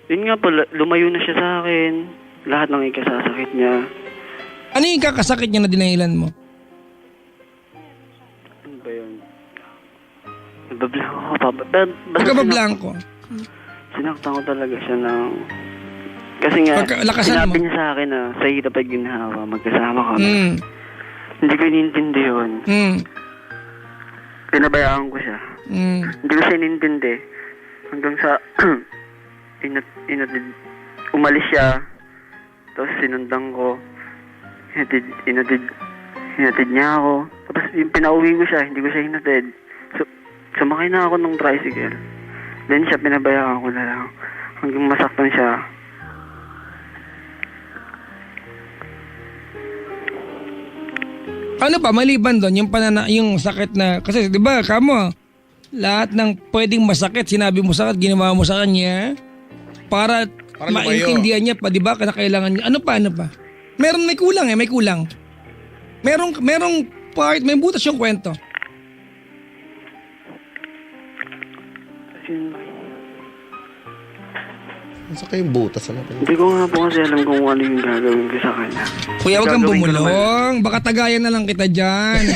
Yun nga po, lumayo na siya sa akin. Lahat ng ikasasakit niya. Ano yung kakasakit niya na dinahilan mo? Ano ba yun? Nabablanko ko pa. Pagka ba blanco? Sinaktan ko talaga siya ng... Kasi nga, Lakasan sinabi mo. niya sa akin na sa hirap ay ginhawa, magkasama kami. Mm. Hindi ko inintindi yun. Mm. Pinabayaan ko siya. Mm. Hindi ko siya inintindi. Hanggang sa... umalis siya. Tapos sinundan ko. Hinatid niya ako. Tapos yung pinauwi ko siya, hindi ko siya hinatid. So, sumakay na ako ng tricycle. Then siya, pinabayaan ko na lang. Hanggang masaktan siya. Ano pa, maliban doon, yung sakit na, kasi di ba, kamo, lahat ng pwedeng masakit, sinabi mo sakit, ginawa mo sa kanya, para lumayo. maintindihan niya pa, di ba, na kailangan niya. Ano pa? May kulang. Merong part, may butas yung kwento. Nasa kayong butas na natin. Hindi ko nga po kasi alam kung ano yung gagawin ko sa kanya. Kuya, wag kang Gagawin ko bumulong. Baka tagayan na lang kita dyan.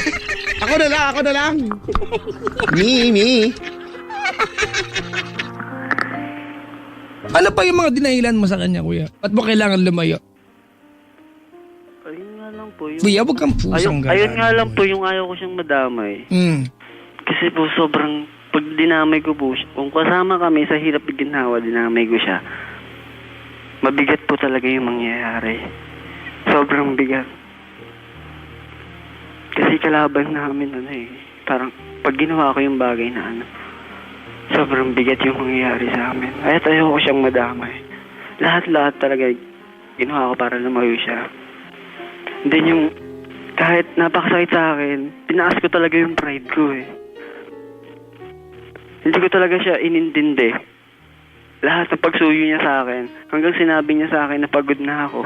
Ako na lang. Me. Ano pa yung mga dinahilan mo sa kanya, kuya? At mo kailangan lumayo? Ayun nga lang po. Yung... Kuya, wag kang pusang ayun nga lang po yung ayaw ko siyang madamay. Kasi po sobrang, pag dinamay ko po siya, kung kasama kami sa hirap at ginhawa, dinamay ko siya, mabigat po talaga yung mangyayari. Sobrang bigat. Kasi kalaban namin parang pag ginawa ko yung bagay na sobrang bigat yung mangyayari sa amin. Ayaw ko siyang madamay. Lahat talaga ginawa ko para lumayo siya. And then yung kahit napakasakit sa akin, tinaas ko talaga yung pride ko eh. Hindi ko talaga siya inintindi. Lahat ng pagsuyo niya sa akin, hanggang sinabi niya sa akin na pagod na ako.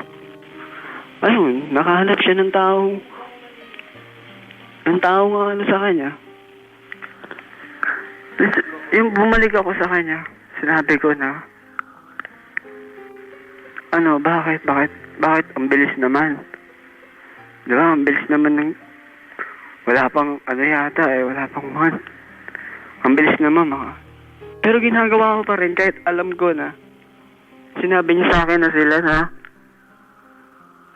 Ayun, nakahanap siya ng taong sa kanya. Yung bumalik ako sa kanya, sinabi ko na, bakit ang bilis naman? Di ba, ang bilis naman ng, wala pang, wala pang month. Ang bilis naman, Pero ginagawa ko pa rin, kahit alam ko na, sinabi niya sa akin na sila na,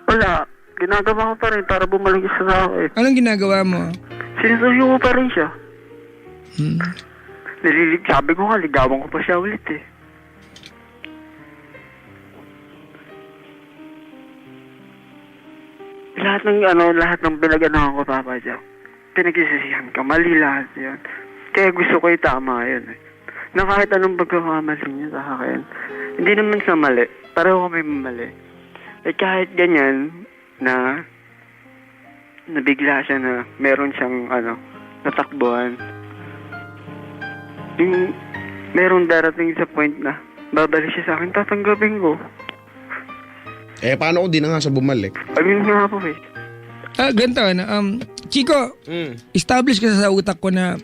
Wala. Ginagawa ko pa rin para bumalik siya sa akin. Anong ginagawa mo? Sinusuyo ko pa rin siya. Hmm. Sabi ko nga, ligawan ko pa siya ulit eh. Lahat ng pinag-anahan ko, Papa Jack. Pinagsisisihan ka, mali lahat yun. Kaya gusto ko itama yun eh. Na kahit anong pagkakamali niya sa akin, hindi naman sa mali. Pareho kami mali. Eh kahit ganyan, na nabigla siya na meron siyang natakbuhan. Yung meron darating sa point na babalik siya sa akin, tatanggapin ko. Paano kung di na nga sa bumalik? Ayun nga po eh. Ganito, Chico, establish kasi sa utak ko na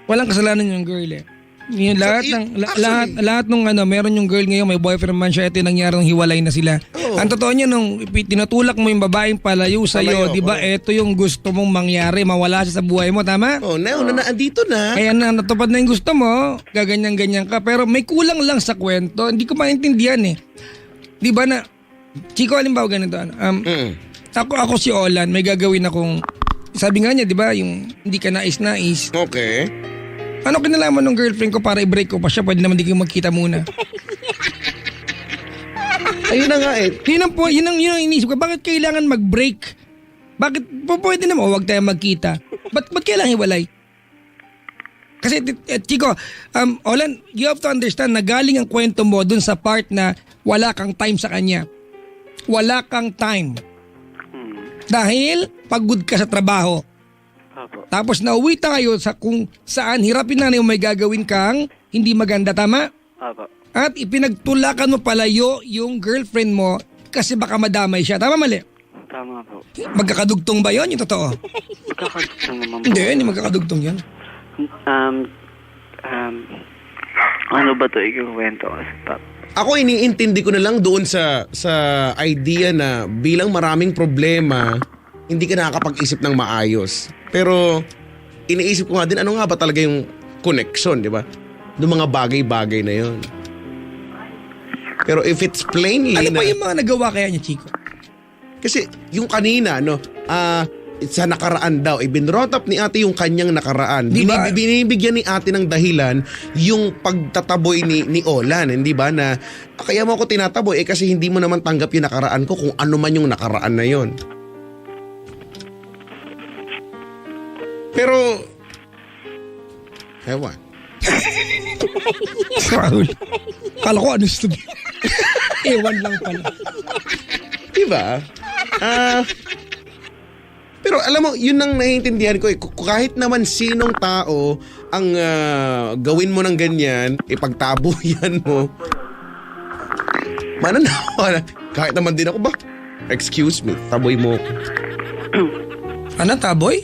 walang kasalanan yung girl eh. Yung lahat nung meron yung girl ngayon, may boyfriend man siya, ito yung nangyari nung hiwalay na sila. Oh. Ang totoo niya, nung tinutulak mo yung babaeng palayo sa'yo, di ba, ito yung gusto mong mangyari, mawala siya sa buhay mo, tama? Andito na. Kaya na natupad na yung gusto mo, gaganyan-ganyan ka, pero may kulang lang sa kwento, hindi ko maintindihan eh. Di ba na, Chico, halimbawa ganito, ako si Olan, may gagawin akong, sabi nga niya, di ba, yung hindi ka nais-nais. Okay. Ano kinalaman ng girlfriend ko para i-break ko pa siya? Pwede naman di kayo magkita muna. Ayun na nga eh. Yun ang iniisip ko. Bakit kailangan mag-break? Bakit? Pwede naman, huwag tayo magkita. Ba't kailangan hiwalay? Kasi, Chico, Olan, you have to understand na galing ang kwento mo dun sa part na wala kang time sa kanya. Wala kang time. Dahil pagod ka sa trabaho. Apo. Tapos nauwi tayo sa kung saan hirapin na may gagawin kang hindi maganda, tama? Apo. At ipinagtulakan mo palayo yung girlfriend mo kasi baka madamay siya. Tama, mali? Tama po. Magkakadugtong ba yun? Yung totoo? Magkakadugtong naman po. Hindi magkakadugtong yan. Ano ba ito ikukwento ko sa Pap? Ako iniintindi ko na lang doon sa idea na bilang maraming problema, hindi ka nakakapag-isip ng maayos. Pero iniisip ko nga din, ano nga ba talaga yung connection, di ba? Doon mga bagay-bagay na yon. Pero if it's plainly Ano pa yung mga nagawa kaya niya, Chico? Kasi yung kanina, sa nakaraan daw, binrot up ni ate yung kanyang nakaraan. Di ba? Binibigyan ni ate ng dahilan yung pagtataboy ni Olan, hindi ba? Na kaya mo ako tinataboy kasi hindi mo naman tanggap yung nakaraan ko kung ano man yung nakaraan na yon. Pero, ewan. Raul. Kala ko ano gusto. Ewan lang pala. Diba? Pero alam mo, yun ang naiintindihan ko eh. Kahit naman sinong tao ang gawin mo ng ganyan, ipagtabuyan mo. Mananawa na. Kahit naman din ako ba? Excuse me, taboy mo. Ano, taboy?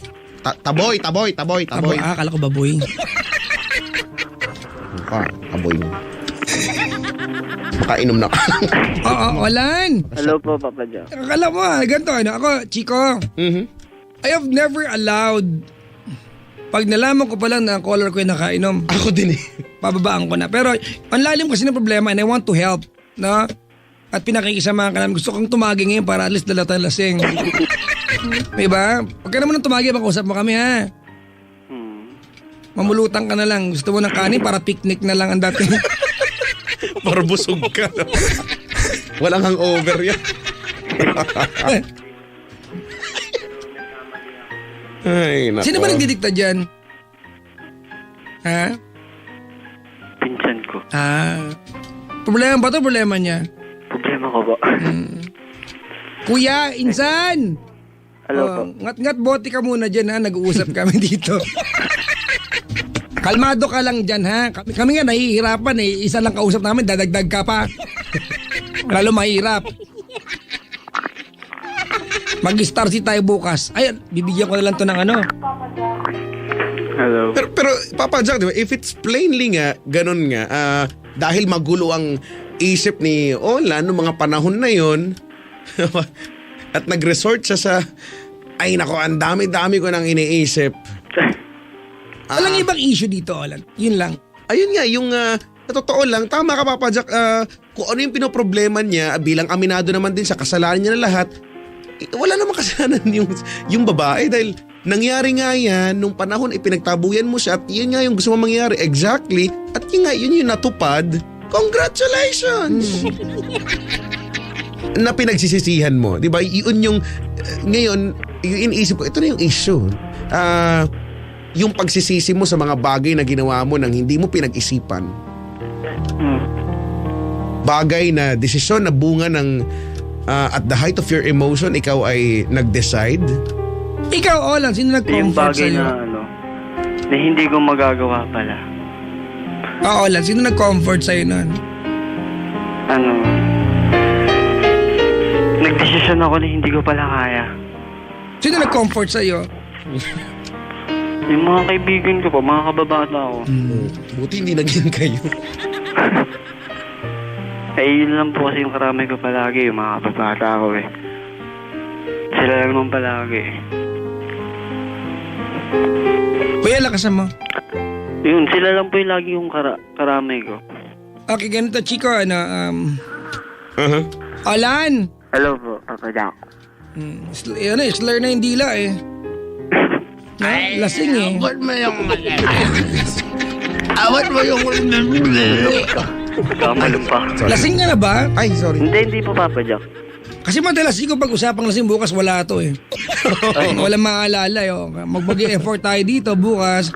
Taboy. Kala ko baboy. Taboy mo. Kainom na ka. Oo, Olan. Hello po, Papa Jack. Akala mo ganito, ako, Chico. I have never allowed, pag nalaman ko pa lang na ang caller ko yung nakainom, Ako din eh. pababaan ko na. Pero ang lalim kasi ng problema and I want to help, no? At pinakikisamahan ka namin. Gusto kong tumagi ngayon para at least dala tayo lasing. Diba? Huwag ka naman nang tumagi, pag-usap mo kami, ha? Mamulutan ka na lang. Gusto mo ng kanin para picnic na lang ang dating. Para busog ka. Walang hangover yan. Ay, nako. Sino ba nagdidikta dyan? Ha? Pinsan ko. Problema ba to? Problema niya? Problema ko po. Kuya, insan! Hello po. Ngat-ngat bote ka muna dyan, ha? Nag-uusap kami dito. Kalmado ka lang dyan, ha? Kami nga nahihirapan eh. Isa lang kausap namin, dadagdag ka pa. Lalo mahirap. Mag-star si tayo bukas. Ay, bibigyan ko na lang to ng ano. Hello. Pero Papa Jack, diba, if it's plainly nga, ganun nga, dahil magulo ang isip ni Olan noong mga panahon na yon at nag-resort siya sa, ay nako, ang dami-dami ko nang iniisip. Walang ibang issue dito, Olan. Yun lang. Ayun nga, yung na totoo lang, tama ka Papa Jack, kung ano yung pinoproblema niya, bilang aminado naman din sa kasalanan niya na lahat, wala namang kasalanan yung babae dahil nangyari nga yan nung panahon ipinagtabuyan mo siya at yun nga yung gusto mo mangyari. Exactly. At yun yung natupad. Congratulations! Na pinagsisisihan mo. Diba? Yun yung, ngayon, yung iniisip ko, ito na yung issue. Yung pagsisisi mo sa mga bagay na ginawa mo nang hindi mo pinag-isipan. Bagay na desisyon na bunga ng at the height of your emotion, ikaw ay nag-decide. Ikaw, Olan, sino Yung nag-comfort bagay sa'yo? na hindi ko magagawa pala. Olan, sino nag-comfort sa'yo nun? Nagdesisyon ako na hindi ko pala kaya. Sino nag-comfort sa'yo? Yung mga kaibigan ko po, mga kababata ko. Buti hindi naging kayo. Yun lang po kasi yung karamay ko palagi, yung mga kababata ko eh. Sila lang naman palagi eh. Kuya, lakasan mo. Yun, sila lang po yung lagi yung karamay ko. Okay, ganito, Chico, Olan! Hello po, Papa Jack. Slur na yung dila eh. Lasing eh. Awat mo yung Kamalong pa. Lasing ka na ba? Ay, sorry. Hindi po Papa Jack. Kasi madalas ko pag-usapang lasing bukas wala to eh. Walang maalala eh. Magbagi-effort tayo dito bukas.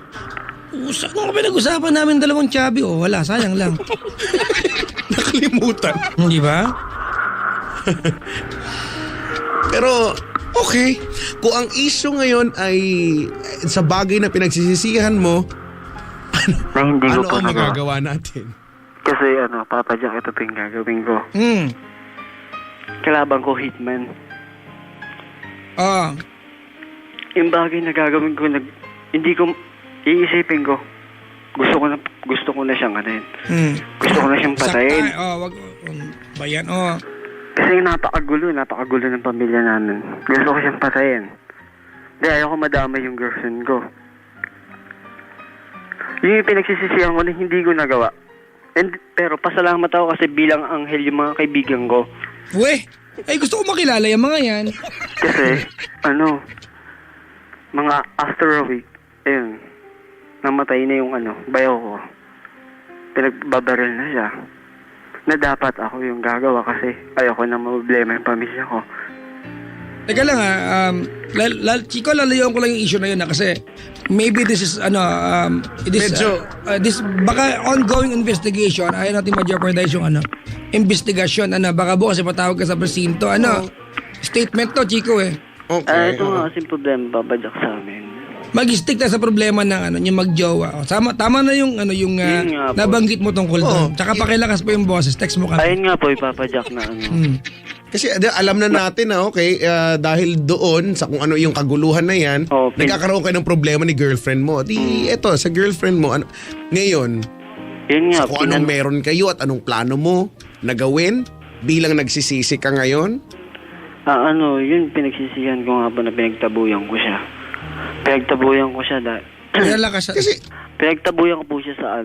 Ano ka pinag-usapan namin dalawang chubby? Wala, sayang lang. Nakalimutan. Hindi ba? Pero, okay. Kung ang issue ngayon ay sa bagay na pinagsisisihan mo, Na hindi ko ano po ang nagawa. magagawa natin? Kasi Papa Jack, ito po yung gagawin ko. Kalaban ko, hitman. Yung bagay na gagawin ko, hindi ko, iisipin ko. Gusto ko na siyang Gusto ko na siyang patayin. Wag. Bayan, Kasi napakagulo ng pamilya namin. Gusto ko siyang patayin. Hindi, ayoko madamay yung girlfriend ko. Yun yung pinagsisisihan ko na hindi ko nagawa. Pero pasalamat ako kasi bilang anghel yung mga kaibigan ko. Ay gusto ko makilala yung mga yan. Kasi, mga after a week, ayun, namatay na yung bayaw ko. Pinagbabaril na siya. Na dapat ako yung gagawa kasi ayoko na problema yung pamilya ko. Teka lang Chico, lalayon ko lang yung issue na yun kasi maybe this is this baka ongoing investigation, ayaw natin ma-jeopardize yung investigasyon, baka bukas ipatawag ka sa presinto, statement to, Chico eh. Okay. Ito nga kasing problema, Papa Jack, sa amin. Mag-stick na sa problema ng yung magjowa. Tama na yung Yun nga po. nabanggit mo tungkol doon. Tsaka pakilakas pa yung boses, text mo kami. Ayun nga po, Papa Jack, na Kasi alam na natin na dahil doon sa kung ano yung kaguluhan na yan, nagkakaroon kayo ng problema ni girlfriend mo. Eto, sa girlfriend mo, ngayon, yun nga, kung anong meron kayo at anong plano mo na gawin bilang nagsisisi ka ngayon? Yun, pinagsisihan ko nga po na pinagtabuyan ko siya. Kasi, Pinagtabuyan ko po siya sa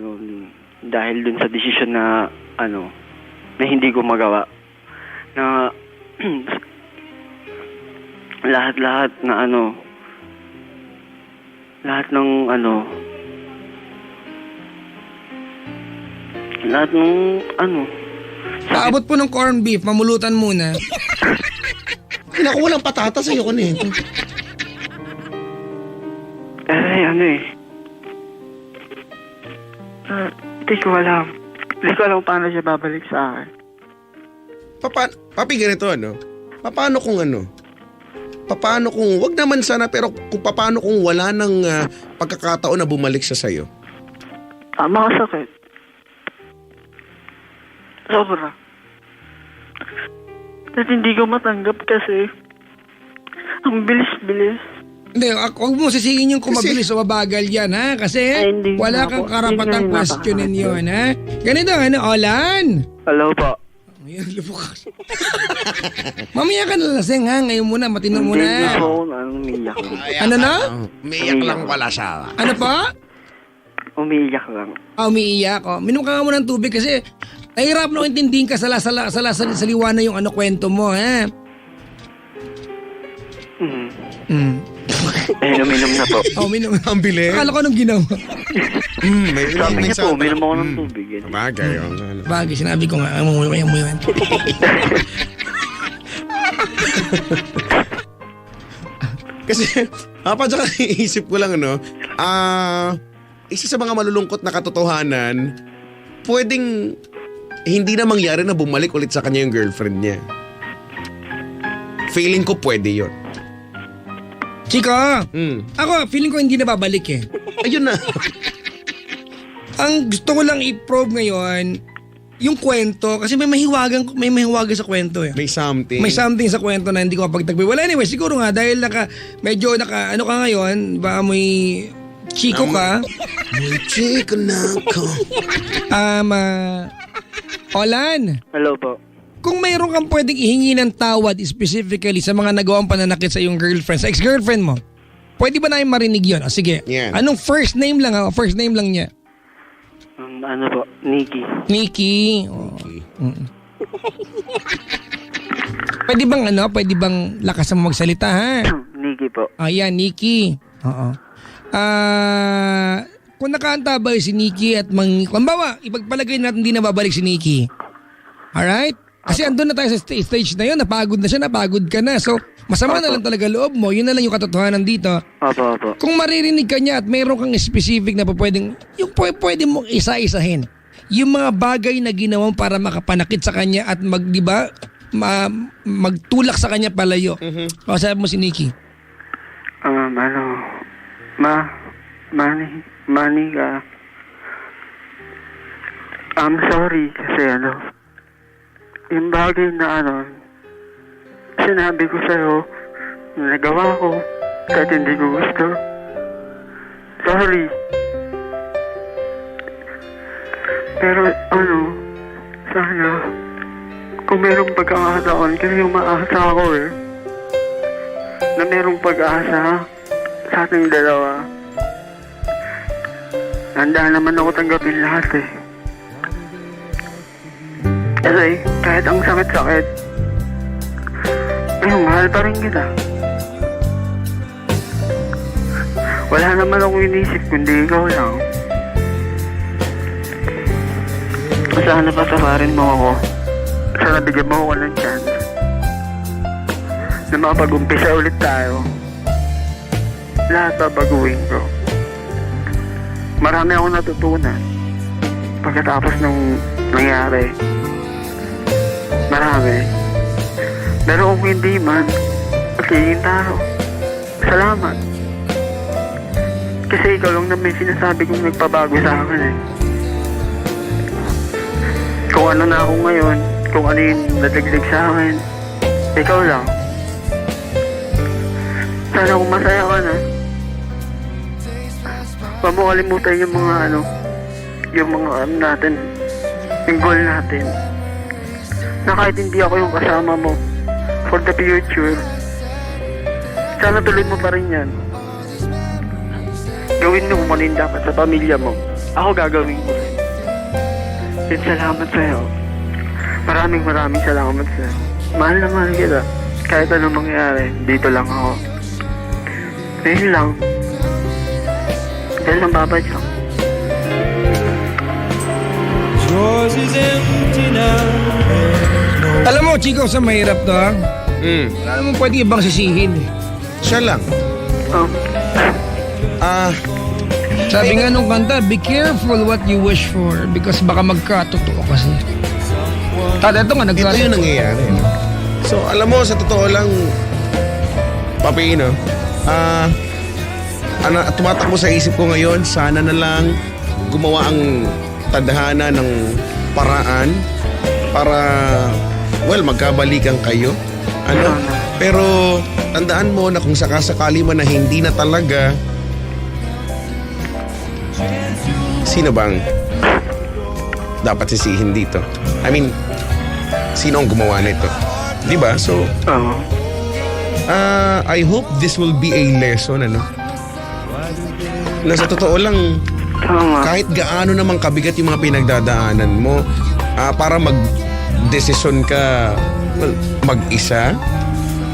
dahil dun sa desisyon na na hindi ko magawa. Na lahat na lahat ng Paabot po ng corned beef, mamulutan muna. naku, walang patatas sa'yo ko nito. Hindi ko alam paano siya babalik sa akin. Papi, ganito Paano kung Paano kung, wag naman sana, pero kung paano kung wala ng pagkakataon na bumalik siya sa'yo? Makasakit. Sobra. At hindi ko matanggap kasi ang bilis-bilis. Hindi, huwag mo sisingin yung kumabilis o mabagal yan, ha? Kasi hindi wala na kang po. karapatang Hindi nga questionin yun, ha? Ganito, Olan? Hello po. Ayan, lubukas. Mamaya ka na lasing, ha? Ngayon muna, matino Hindi muna. po, umiiyak. Ano na? Umiyak lang pala siya. Ano pa? Umiiyak lang. Umiiyak. Minum ka nga muna ng tubig kasi Nahirap na intindihin ka sa liwanag yung kwento mo, ha? Uminom na po. Oh, minum. Ang bilis. Akala ko nung ginawa. Sabi niya po, uminom ako ng tubig. Bagay. Bagay, sinabi ko nga, umuwi. Kasi, padya ka iisip ko lang, isa sa mga malulungkot na katotohanan, pwedeng hindi na mangyari na bumalik ulit sa kanya yung girlfriend niya. Feeling ko pwede yun. Chico, ako, feeling ko hindi na babalik eh. Ayun na. Ang gusto ko lang i-probe ngayon, yung kwento, kasi may mahiwagan sa kwento eh. May something. May something sa kwento na hindi ko mapagtagpi. Well, anyway, siguro nga, dahil medyo ano ka ngayon, baka may Chico ka. May Chico na ako. Olan, Hello po. kung mayroon kang pwedeng ihingi ng tawad specifically sa mga nagawang pananakit sa iyong girlfriend, sa ex-girlfriend mo, pwede ba namin marinig yun? O sige, Yan. anong first name lang First name lang niya. Ano po? Nikki. Nikki. Oh. Pwede bang lakas mo magsalita, ha? Nikki po. Ayan, Nikki. Oo. Kung nakaantabay si Nikki at kumbawa, ipagpalagay natin hindi na babalik si Nikki. Alright? Kasi andun na tayo sa stage na yun, napagod na siya, napagod ka na. So, masama na lang talaga loob mo. Yun na lang yung katotohanan dito. Opo. Kung maririnig ka niya at mayroon kang specific na yung pwede mong isa-isahin. Yung mga bagay na ginawa para makapanakit sa kanya at magtulak sa kanya palayo. O, sabi mo si Nikki. Manny ka. I'm sorry kasi yung bagay na sinabi ko sa'yo, nagawa ko, kahit hindi ko gusto. Sorry. Pero sana, kung merong pagkakataon, kasi umaasa ako na merong pag-asa sa ating dalawa. Handa naman ako tanggapin lahat Kasi kahit ang sakit-sakit, mahal pa rin kita. Wala naman akong inisip kundi ikaw lang. Sana patawarin mo ako. Sana bigyan mo ako ng chance na makapag-umpisa ulit tayo. Lahat babaguhin ko. Marami akong natutunan pagkatapos ng nangyari. Marami. Pero kung hindi man, magiging tao. Salamat. Kasi ikaw lang na may sinasabi kong nagpabago sa akin Kung ano na ako ngayon, kung ano yung nadagdag sa akin, ikaw lang. Sana kung masaya ka na, huwag mo kalimutan yung mga natin, yung goal natin. Na kahit hindi ako yung kasama mo for the future, sana tuloy mo pa rin yan. Gawin mo kung ano yung dapat sa pamilya mo. Ako gagawin ko rin. At salamat sa'yo. Maraming salamat sa'yo. Mahal na mahal kita. Kahit anong mangyari, dito lang ako. Ngayon lang. Dahil lang babadyak. Alam mo, Chico, sa mahirap to, ha? Wala naman pwede ibang sisihin. Siya lang. Sabi nga nung kanta, be careful what you wish for because baka magkatotoo kasi. Ito nga, Ito yung nangyayari. So, alam mo, sa totoo lang, Papi, tumatakbo sa isip ko ngayon, sana na lang gumawa ang tadhana ng paraan para, magkabalikan kayo. Pero, tandaan mo na kung sakasakali man na hindi na talaga, sino bang dapat sisihin dito? I mean, sino ang gumawa nito? Diba? So, I hope this will be a lesson, na sa totoo lang, kahit gaano namang kabigat yung mga pinagdadaanan mo, para mag-desisyon ka mag-isa.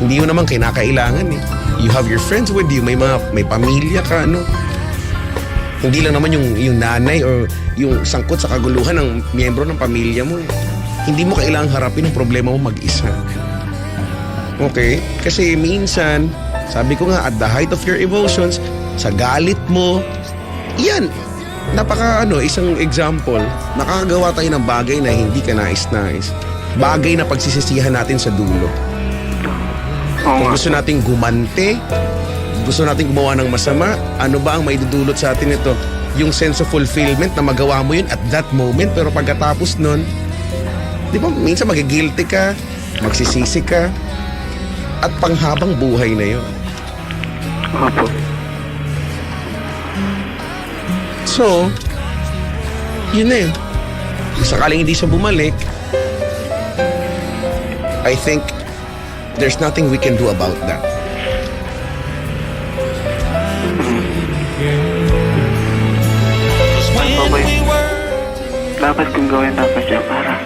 Hindi mo naman kinakailangan eh. You have your friends with you, may pamilya ka, ano. Hindi lang naman yung nanay or yung sangkot sa kaguluhan ng miyembro ng pamilya mo. Hindi mo kailangang harapin ang problema mo mag-isa. Okay? Kasi minsan, sabi ko nga, at the height of your emotions, sa galit mo, yan, isang example, nakakagawa tayo ng bagay na hindi ka nais-nais. Bagay na pagsisisihan natin sa dulo. Kung gusto nating gumante, gusto nating gumawa ng masama, ano ba ang maidudulot sa atin ito? Yung sense of fulfillment na magawa mo yun at that moment, pero pagkatapos nun, di ba, minsan magigilty ka, magsisisi ka, at panghabang buhay na yun. Opo. So, yun na yun. Kung sakaling hindi siya bumalik, I think there's nothing we can do about that. Okay. Dapat kong gawin dapat siya para...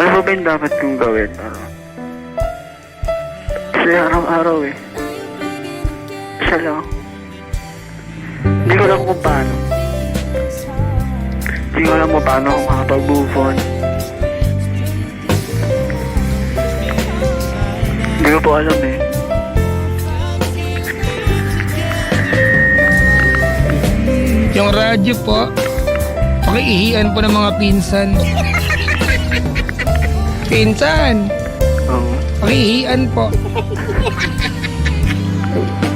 Ano ba yung dapat kong gawin? Kasi araw-araw eh. Siya lang. Hindi ko alam kung paano. Hindi ko alam kung paano ako makapag-move on. Hindi ko po alam eh. Yung radyo po, pakiihian po ng mga pinsan. Pinsan, Oo. pakiihian po.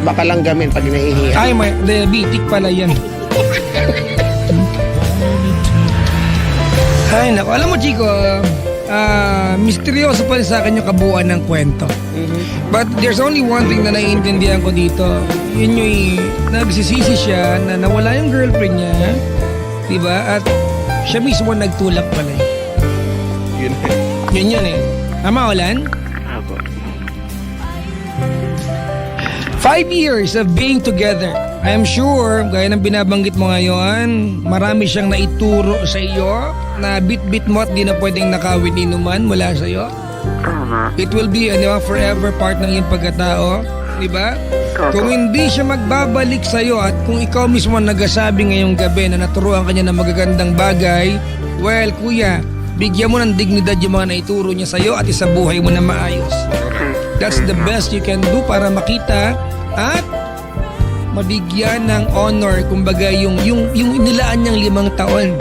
Baka lang gamin pag naihiya. Ay, may diabetic pala yan. Ay, naku. Alam mo, Chico, misteryoso pa rin sa akin yung kabuuan ng kwento. But there's only one thing na naiintindihan ko dito. Yun yung nagsisisi siya na nawala yung girlfriend niya. Diba? At siya mismo nagtulak pala. Yun. Yun eh. Tama, Olan? Opo. 5 years of being together. I am sure, gaya ng binabanggit mo ngayon, marami siyang naituro sa iyo na bit-bit mo at di na pwedeng nakawin inuman mula sa iyo. Tama. It will be forever part ng iyong pagkatao. Diba? Opo. Kung hindi siya magbabalik sa iyo at kung ikaw mismo ang nagsasabi ngayong gabi na naturuan ka niya ng magagandang bagay, well, kuya, bigyan mo ng dignidad yung mga naituro niya sa iyo at isabuhay mo na maayos. That's the best you can do para makita at mabigyan ng honor, kumbaga yung inilaan niyang 5 taon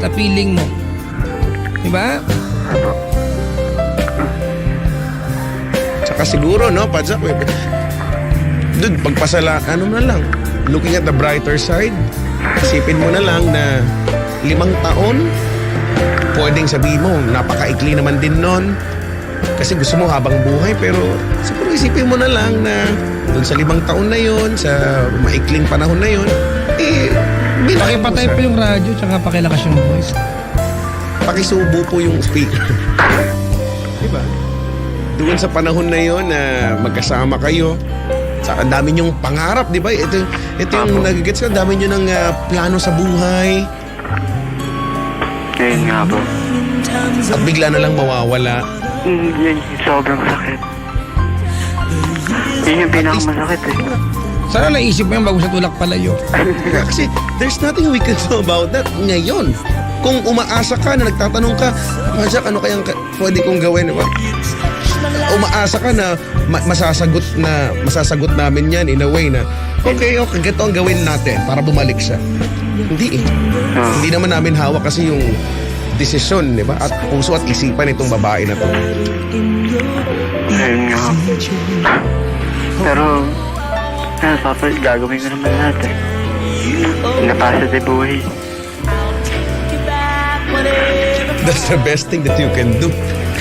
sa piling mo. Diba? Tsaka siguro, no, Padzak, dude, ano na lang, looking at the brighter side, isipin mo na lang na 5 taon, pwedeng sabihin mo, napakaikli naman din nun. Kasi gusto mo habang buhay, pero siguro isipin mo na lang na doon sa 5 taon na yon, sa maikling panahon na yon, Pakipatay po yung radyo tsaka pakilakas yung voice. Pakisubo po yung speaker. Diba? Doon sa panahon na yon na magkasama kayo, ang dami niyong pangarap, di ba? Ito yung nagigets ka, ang dami niyo ng plano sa buhay. Ayun nga po. At bigla na lang mawawala. Yan yung sobrang sakit. Yun yung pinakamasakit eh. Sana naisip mo yan bago sa tulak palayo. Kasi there's nothing we can do about that ngayon. Kung umaasa ka na nagtatanong ka, Padzak, ano kayang pwede kong gawin? Diba? Umaasa ka na masasagot namin yan in a way na okay, ganito ang gawin natin para bumalik siya. Hindi eh. Hindi naman namin hawak kasi yung desisyon, di ba? At puso at isipan itong babae na to. Ayun nga. Pero, Papa, gagawin ko naman lahat eh. Napasa di buhay. That's the best thing that you can do.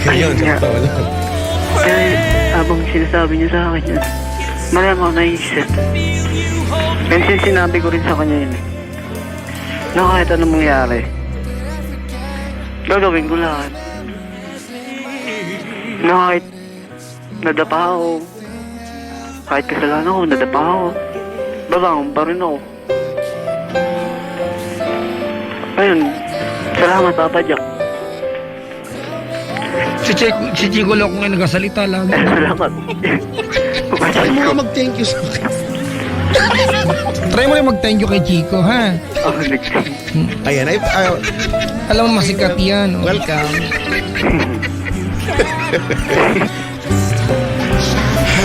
Ngayon, sa tao lang. Kaya, habang sinasabi niya sa akin yun, marami ako naisip. And since sinabi ko rin sa kanya yun, na kahit anong mangyari, gagawin ko lahat. Na kahit nadapa ako, kahit kasalanan ko, nadapa ako, babangon pa rin ako. Ayun, salamat Papa Jack. Si Chico Loco ngayon nagkasalita lang. Salamat. Try mo nga mag-thank you sa akin. Try mo rin mag-thank you kay Chico, ha? Ayan, Alam mo, masikat yan. Oh. welcome.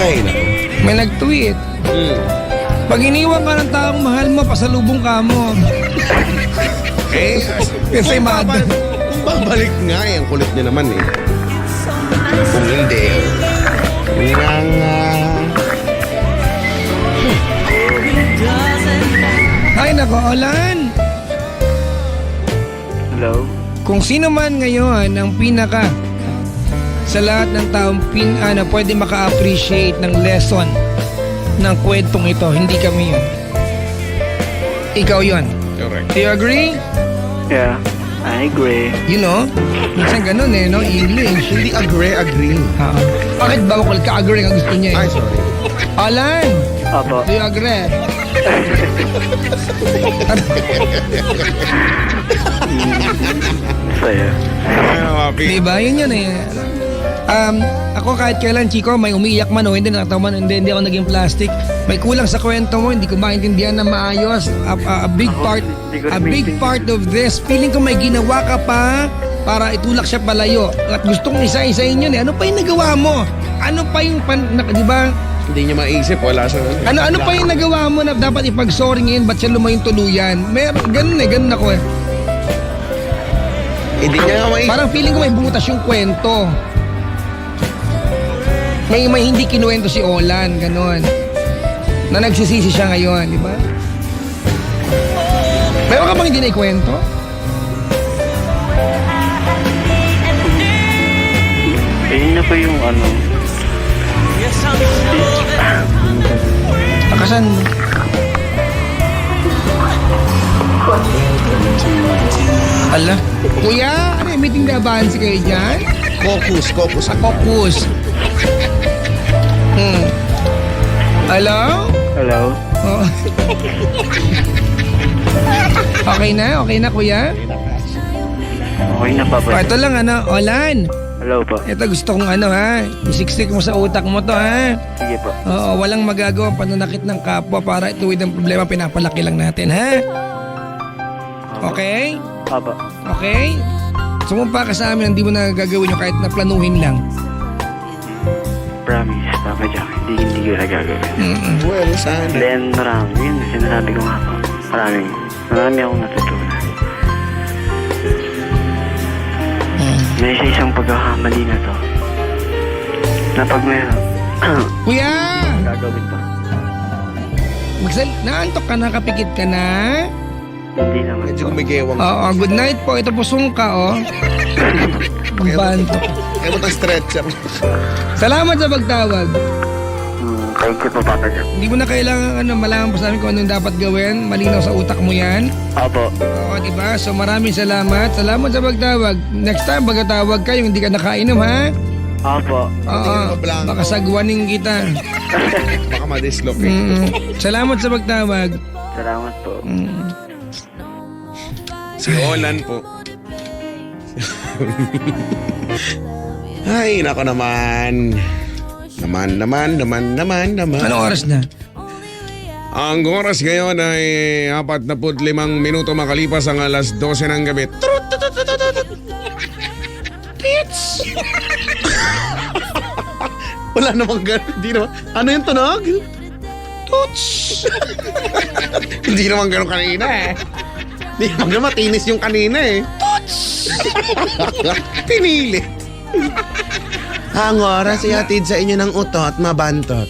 Hay, naku. May nag-tweet. Pag iniwan ka ng taong mahal mo, pasalubong ka mo. Eh, Yan sa'y kung mother. kung babalik nga, ang kulit niya naman eh. Kung hindi, Ay, nako, Olan. Hello? Kung sino man ngayon ang pinaka sa lahat ng taong na pwede maka-appreciate ng lesson ng kwentong ito, hindi kami yun. Ikaw yun. correct. Do you agree? Yeah, I agree. You know? Minsan ganun eh, no? English. Hindi agree. Bakit bawal ka agree ang gusto niya eh? Ay, sorry. Alan, Opo. do you agree? Saya. Diba? Yun yun eh. Ako kahit kailan, Chico, may umiiyak man o hindi nakatawa man, hindi ako naging plastic. May kulang sa kwento mo, hindi ko maintindihan na maayos. A big part of this, feeling ko may ginawa ka pa para itulak siya palayo. At gustong isa-isahin yun eh. Ano pa yung nagawa mo? Ano pa yung, di ba? Hindi niya maisip, wala sa Ano pa yung nagawa mo na dapat ipag-sorry ngayon, ba't siya lumayong tuluyan? Ganun ako eh. Hindi niya nga maisip. Parang feeling ko may bumutas yung kwento. May hindi kinuwento si Olan, gano'n. Na nagsisisi siya ngayon, di ba? Meron ka bang hindi na ikwento? Yun na po yung ano. Takasan. Ala. Kuya, ano yung meeting na advance kayo dyan? Focus. Focus. Hello? Hello? Oh. Okay na kuya? Okay na, Papa. Ito lang Olan. Hello po. Ito gusto kong isiksik mo sa utak mo to ha. Sige po. Oo, walang magagawa pananakit ng kapwa para ituwid ang problema, pinapalaki lang natin ha. Okay? Papa. Okay? Sumumpa ka sa amin, hindi mo na gagawin yung kahit na planuhin lang. Promise, Papa Jack. Hindi ko na gagawin. Well, sana. Then, marami. Yun, sinasabi ko nga po. Marami akong natutunan. May isang pagkakamali na to. Na pag meron, Kuya! gagawin to. Naantok ka na, kapikit ka na? Hindi naman Medyo po. kumigewang. Oo, good night po. Ito po sungka, oh. Pagbantok. Kaya mo tang stretcher. Salamat sa pagtawag. Thank you po, Papa Jack. Hindi mo na kailangan malaman pa sa amin kung anong dapat gawin. Malinaw sa utak mo yan. Opo. Oo, diba? So maraming salamat. Salamat sa pagtawag. Next time, pagkatawag kayo, hindi ka nakainom, ha? Opo. Oo, baka sagwaning kita. Baka ma-dislocate. Salamat sa pagtawag. Salamat po. Si Olan po. Ay, nako naman. Naman. Anong oras na? Ang oras ngayon ay 45 minuto makalipas ang alas 12 ng gabi. Tits! Wala namang gano'n. Hindi naman. Ano yung tunog? Toots! Hindi naman gano'n kanina eh. Hindi naman matinis yung kanina eh. Toots! Pinilit. Ang oras ihatid sa inyo ng utot, mabantot.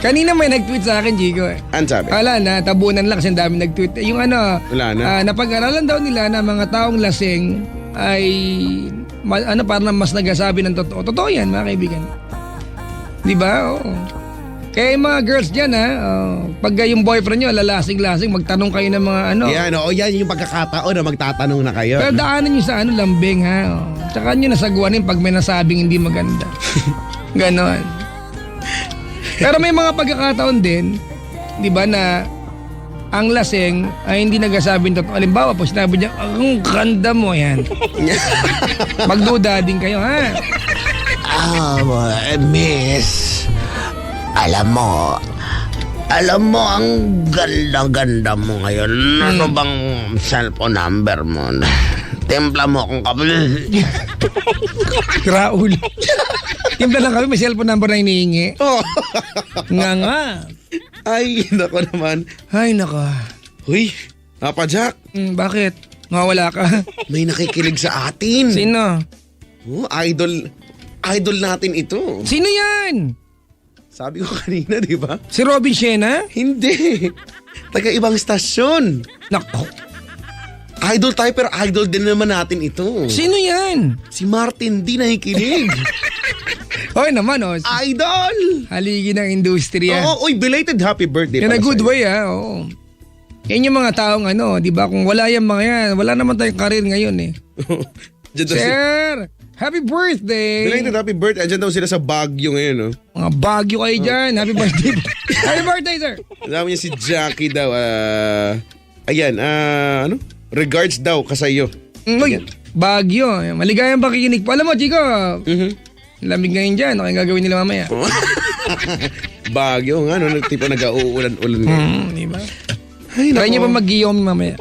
Kanina may nag-tweet sa akin, Jigo. Ano sabi? Wala na, tabunan lang kasi ang dami nag-tweet. Yung Wala na. napag-aralan daw nila na mga taong lasing ay parang mas nagsasabi ng totoo. Totoo yan, mga kaibigan. Di ba? Oo. Kaya yung mga girls dyan, pag yung boyfriend nyo, lalasing-lasing, magtanong kayo ng mga Yan yung pagkakataon na magtatanong na kayo. Pero daanan nyo sa lambing, ha? Tsaka nyo nasagwanin pag may nasabing hindi maganda. Ganon. Pero may mga pagkakataon din, di ba, na ang lasing ay hindi nagsasabing totoo. Halimbawa po, sinabi niya, ang ganda mo yan. Magduda din kayo, ha? Miss, alam mo ang ganda-ganda mo ngayon. Ano bang cellphone number mo? Timpla mo akong kape. Raul. Timpla lang kami, may cellphone number na hinihingi. Oh. Nga. Ay, nako naman. Ay, naka. Huy, Papa Jack, Bakit? Mawala ka? may nakikinig sa atin. Sino? Oh, idol natin ito. Sino yan? Sabi ko kanina, di ba? Si Robin Siena? Hindi. Taga ibang stasyon. Nako. Idol tayo pero idol din naman natin ito. Sino yan? Si Martin D nakikinig. Hoy naman, Idol! haligi ng industriya. Oo, uy, belated happy birthday In a pala good sa'yo. way, oo. Yan yung mga taong di ba? Kung wala yung mga yan, wala naman tayong karir ngayon eh. Diyan daw Sir, happy birthday! belated happy birthday. Diyan daw sila sa Baguio ngayon, no? Mga bagyo kayo dyan. Happy birthday. Happy birthday, sir! Sabi niya si Jackie daw, ayan, ano? Regards daw kasayo. Uy, bagyo. Maligayang pakikinig po. Alam mo, Chico, lamig ngayon dyan. Ano kayong gagawin nila mamaya? Baguio nga, no? Tipo nag-uulan-ulan nga. Di ba? Ay, Try niyo nako. pa mag-Giyomi mamaya.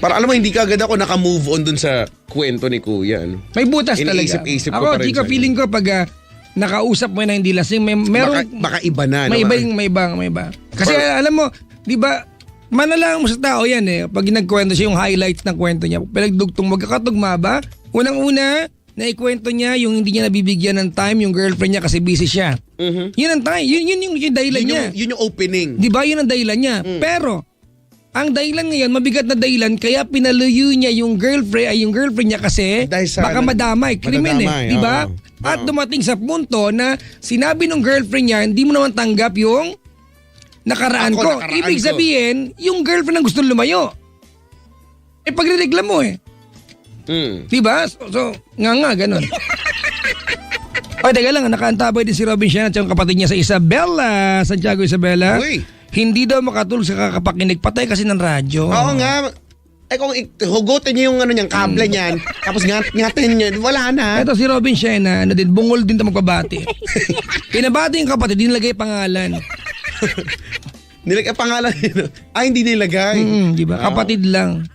Para alam mo, hindi ka agad ako naka-move on dun sa kwento ni Kuya. Ano? May butas talaga. Iniisip-isip ko Ako, pa rin Chico, siya. feeling ko pag nakausap mo na hindi lasing, meron, Baka iba na. may no? iba. Kasi alam mo, di ba, manalang mo sa tao yan eh. Pag nagkwento siya yung highlights ng kwento niya, pinagdugtong magkakatugma ba? Unang-una, naikwento niya yung hindi niya nabibigyan ng time yung girlfriend niya kasi busy siya. Yun ang time. Yun yung dahilan niya. Yun yung opening. Di ba? Yun ang dahilan niya. Pero, ang dahilan ngayon, mabigat na dahilan, kaya pinaluyo niya yung girlfriend niya kasi Dahil sa baka madamay. Krimen madadamay, Di ba? oo. At dumating sa punto na sinabi ng girlfriend niya, hindi mo naman tanggap yung nakaraan Ako, ko. nakaraan Ibig ko. sabihin, yung girlfriend ang gusto lumayo. Pagre-reglam mo eh. Di ba? So ganun. O, teka lang, nakaantabay din si Robin Siena at yung kapatid niya sa Isabela, Santiago Isabela. Uy. Hindi daw makatulog sa kakapakinig, patay kasi ng radyo. Oo nga. Kung hugutin niyo yung kable niyan, tapos ngatin niyo, wala na. Ito si Robin Siena, din, bungol din ito magpabati. Pinabati yung kapatid, dinilagay pangalan. Nilagay pangalan yun. Hindi nilagay. Di ba? Kapatid lang.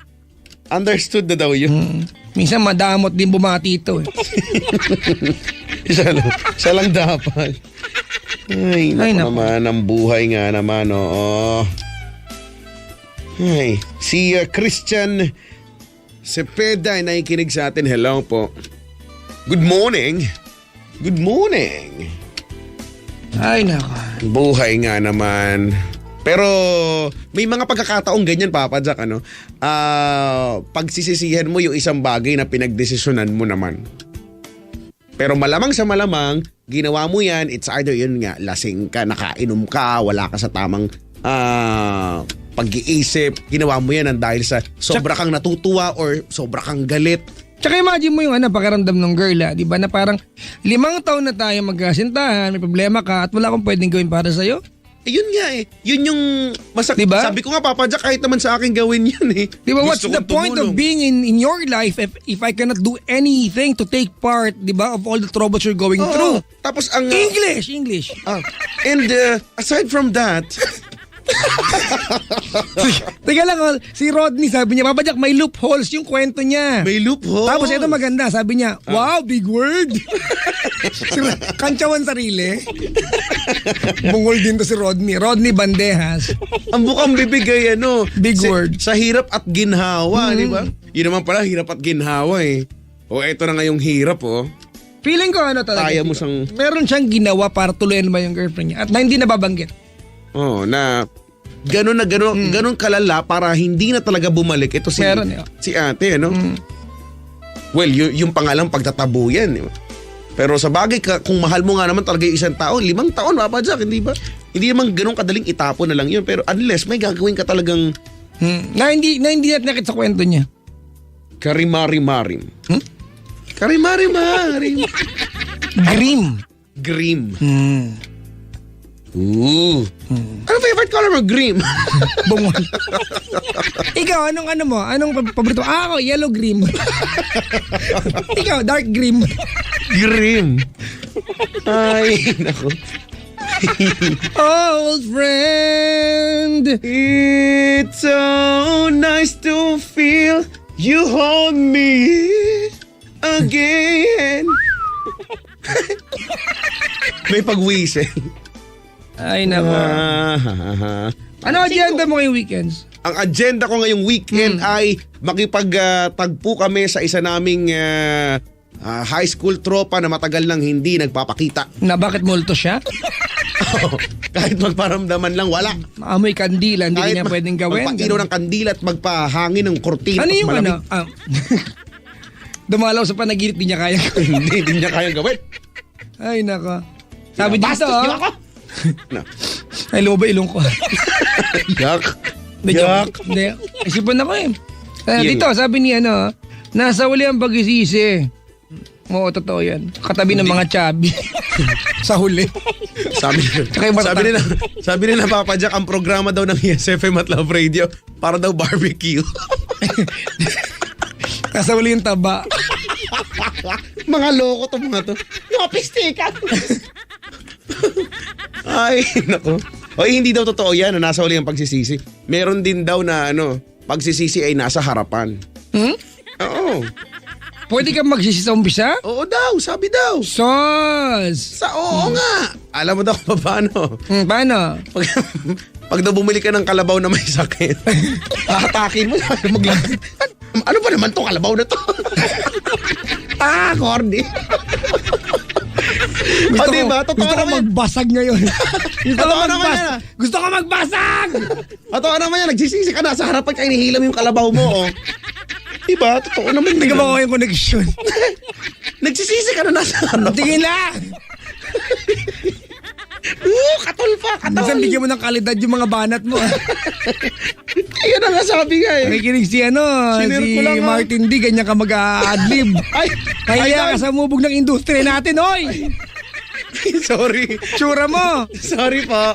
Understood na daw yun. Minsan madamot din bumati ito eh. Siya lang dapat. Ay, naku naman, ang buhay nga naman, oo. Ay, si Christian Cepeda ay nakikinig sa atin. Hello po. Good morning. Good morning. Ay, nako. Buhay nga naman. Pero may mga pagkakataong ganyan, Papa Jack, ano? Pagsisisihan mo yung isang bagay na pinagdesisyonan mo naman. Pero malamang sa malamang, ginawa mo yan, it's either yun nga, lasing ka, nakainom ka, wala ka sa tamang pag-iisip. Ginawa mo yan dahil sa sobra kang natutuwa or sobra kang galit. Tsaka imagine mo yung pakiramdam ng girl di ba na parang 5 taon na tayo magkasintahan, may problema ka at wala akong pwedeng gawin para sa'yo. Yun nga eh. Yun yung Diba? Sabi ko nga, Papa Jack, kahit naman sa akin gawin yan eh. Di ba, what's Gusto the kong point of tumulong. being in your life if I cannot do anything to take part, di ba, of all the troubles you're going Oo. through? Tapos ang... English! and aside from that... Teka lang, si Rodney sabi niya, Papa Jack, may loopholes yung kwento niya. May loophole. Tapos ito maganda, sabi niya, wow, big word. Kantsawan sarili. Bungol din to si Rodney. Rodney Bandejas. Ang bukang bibigay Big word. Sa hirap at ginhawa, di ba? Yun naman pala, hirap at ginhawa eh. O eto na nga yung hirap Feeling ko talaga. Kaya mo Tito, sang- meron siyang ginawa para tuluyan naman yung girlfriend niya at na hindi nababanggit. Na ganun kalala para hindi na talaga bumalik ito si Meron si ate, Well, yung pangalang pagtatabu yan, di ba? Pero sa bagay, kung mahal mo nga naman talaga yung isang tao, 5 taon, Papa Jack, hindi ba? Hindi naman ganun kadaling itapon na lang yun. Pero unless may gagawin ka talagang Na hindi natin nakita sa kwento niya. karimari-marim. Karimari-marim. Grim. Grim. Ooh. Ano favorite color mo? Grim. Bungol. Ikaw, anong paborito mo? Ako, yellow grim. Ikaw, dark grim. Grim. Ay, nako. Old friend. It's so nice to feel you hold me again. May pag-whistle. Ay, nako. Ano agenda mo ngayong weekends? Ang agenda ko ngayong weekend ay makipagtagpo kami sa isa naming high school tropa na matagal nang hindi nagpapakita. Na bakit multo siya? Kahit magparamdaman lang, wala. Amoy kandila, hindi niya pwedeng gawin. Magpakinaw ng kandila at magpahangin ng kortina. Ano tapos yung malamig. ano? Dumalaw sa panaginip, di niya kaya. Hindi niya kayang gawin. Ay, nako. Sabi dito, Bastos, di ba ako? No. ay, luba ilong ko. Yak. Hindi, Yak. Hindi, isipan ako eh. Yun Dito, sabi ni nasa uli ang pagsisisi. Oo, totoo yan. Katabi ng mga chubby. Sa huli. Tsaka yung sabi nila Papa Jack, ang programa daw ng ESFM at Love Radio para daw barbecue. Nasa huli yung taba. Mga loko to mga to. Napistikan. Ay, nako. Oy, hindi daw totoo yan na nasa uli ang pagsisisi. Meron din daw na pagsisisi ay nasa harapan. Hmm? Oo. Pwede ka magsisi sa umpisa? Oo daw, sabi daw. Sos! Oo nga. Alam mo daw kung paano. Paano? Pag daw bumili ka ng kalabaw na may sakit, hahatakin mo, maglakad. Ano ba naman to kalabaw na to? Corny. Gusto diba? ko, gusto ko magbasag ngayon. Gusto ko magbasag! Totoo naman yan, nagsisisi ka na sa harapan ka, inihilam yung kalabaw mo, oh. Diba? Totoo naman. Hindi ka ba yung connection? Nagsisisi ka na nasa harapan. Tingin lang! Katol pa, katol. Minsan bigyan mo ng kalidad yung mga banat mo. Yan ang sabi nga eh. Nakikinig si Sinir ko lang, Martin D, ganyan ka mag-a-adlib. Kaya ka sa mubog ng industriya natin, oy! Sorry. Tsura mo! Sorry po.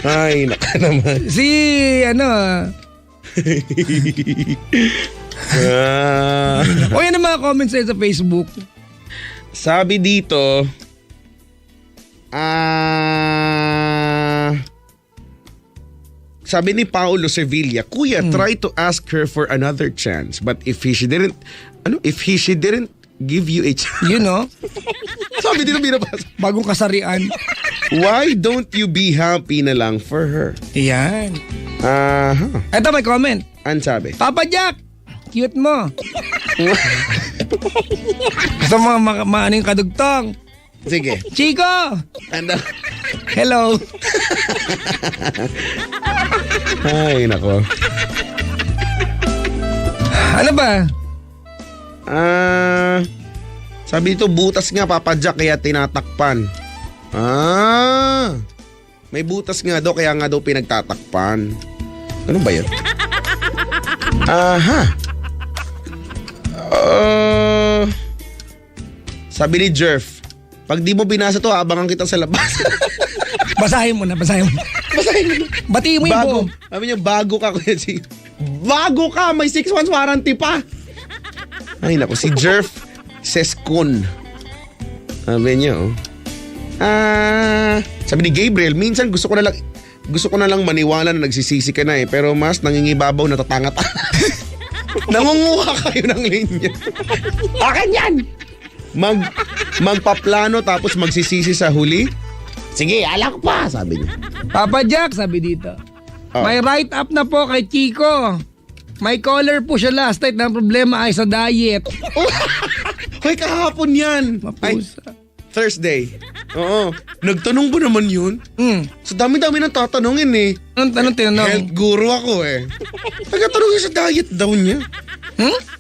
Ay, naka naman. Si, o yan ang mga comments sa Facebook. Sabi dito, sabi ni Paulo Sevilla, Kuya, try to ask her for another chance. But if she didn't give you a chance. You know? Sabi dito, binabasa. Bagong kasarian. Why don't you be happy na lang for her? Yan. Aha. Ito may comment. An sabi? Papa Jack, cute mo. Gusto mo maano yung kadugtong? Sige. Chico! Ano? Hello. Ay, nako. Ano ba? Sabi dito, butas nga Papa Jack kaya tinatakpan. May butas nga daw kaya nga daw pinagtatakpan. Ano ba yun? Aha. Sabi ni Jerf, pag di mo binasa to, abangan kita sa labas. Basahin mo na. Basahin mo na. Batiin mo yung buo. Sabi niya, bago ka, Kuya G. Bago ka, may 6 months warranty pa. Ay, naku, si Jerf Seskun. Sabi niya, sabi ni Gabriel, minsan gusto ko na lang maniwala na nagsisisi ka na eh, pero mas nangingibabaw na tatangat. Nangunguha kayo ng linya. Akin yan! Magpaplano tapos magsisisi sa huli? Sige, alak pa, sabi niya. Papa Jack, sabi dito. May write up na po kay Chico. May caller po siya last night na problema ay sa diet. Hoy, kahapon yan. Ay, Thursday. Oo. Nagtanong ba naman yun? So dami-dami nang tatanungin eh. Anong tinanong? Health guru ako eh. Nagtatanong sa diet daw niya.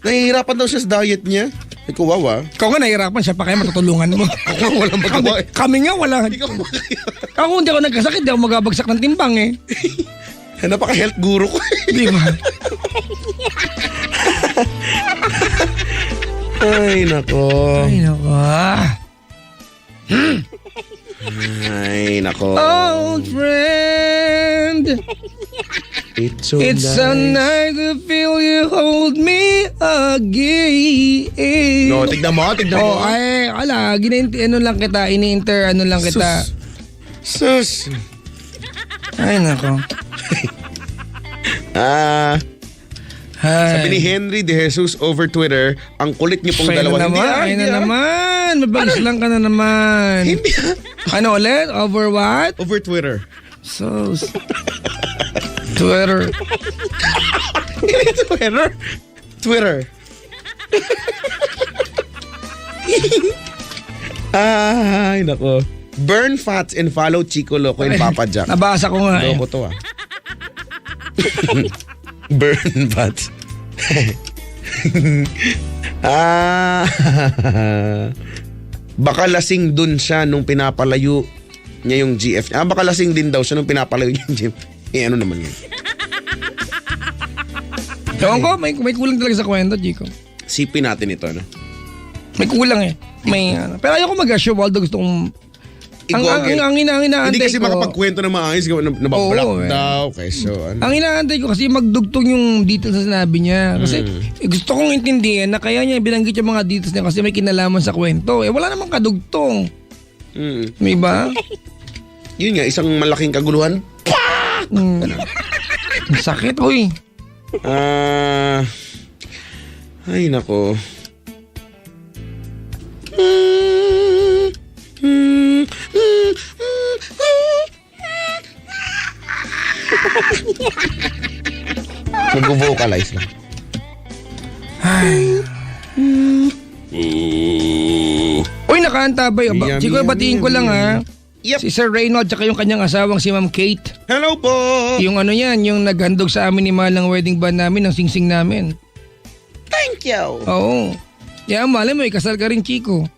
Nahihirapan daw siya sa diet niya. Ay, kuwawa. Ikaw nga nahihirapan siya pa kaya matutulungan mo. Ako nga walang magawa eh. Kami nga wala. Ikaw magkaya. Ako hindi ako nagkasakit, hindi ako magabagsak ng timbang eh. Napaka-health guru ko eh. Di ba? Ay, nako. Ay, nako. Ay, nako. Old friend. It's so nice to feel you hold me again. No, tignan mo. Oh, ay, ala, ano lang kita, ano lang kita. Sus. Ay, nako. Sabi ni Henry De Jesus over Twitter, ang kulit niyo pong dalawa. Ay na naman. Mabagis lang ka na naman. Hindi. Ano ulit? Over what? Over Twitter. So, Twitter. Twitter. Ay, nako. Burn fats and follow Chico Loco and Papa Jack. Nabasa ko nga. Loko to Burn fats. Baka lasing dun siya nung pinapalayo niya yung GF. Baka lasing din daw siya nung pinapalayo niya yung GF. Ano naman yun? Ewan ko, may kulang talaga sa kwento, Chico. Sipin natin ito, no? May kulang eh. Pero ayoko mag-assume, although gusto kong... Ang inaantay hindi kasi ko... makapagkwento na maayos, nabablock Oo, daw. Okay, so, Ang inaantay ko kasi magdugtong yung details na sinabi niya. Kasi gusto kong intindihan na kaya niya binanggit yung mga details niya kasi may kinalaman sa kwento. Wala namang kadugtong. May ba? Yun nga, isang malaking kaguluhan. Ang sakit, uy. Ay, nako. Mag-vocalize lang. Uy, nakaantabay. Chico, batiin ko lang ha. Yep. Si Sir Reynald tsaka yung kanyang asawang si Ma'am Kate. Hello po! Yung ano yan, yung naghandog sa amin ni Mahal ng wedding band namin, ng singsing namin. Thank you! Oo. Yeah, malay mo, ikasal ka rin, Chico.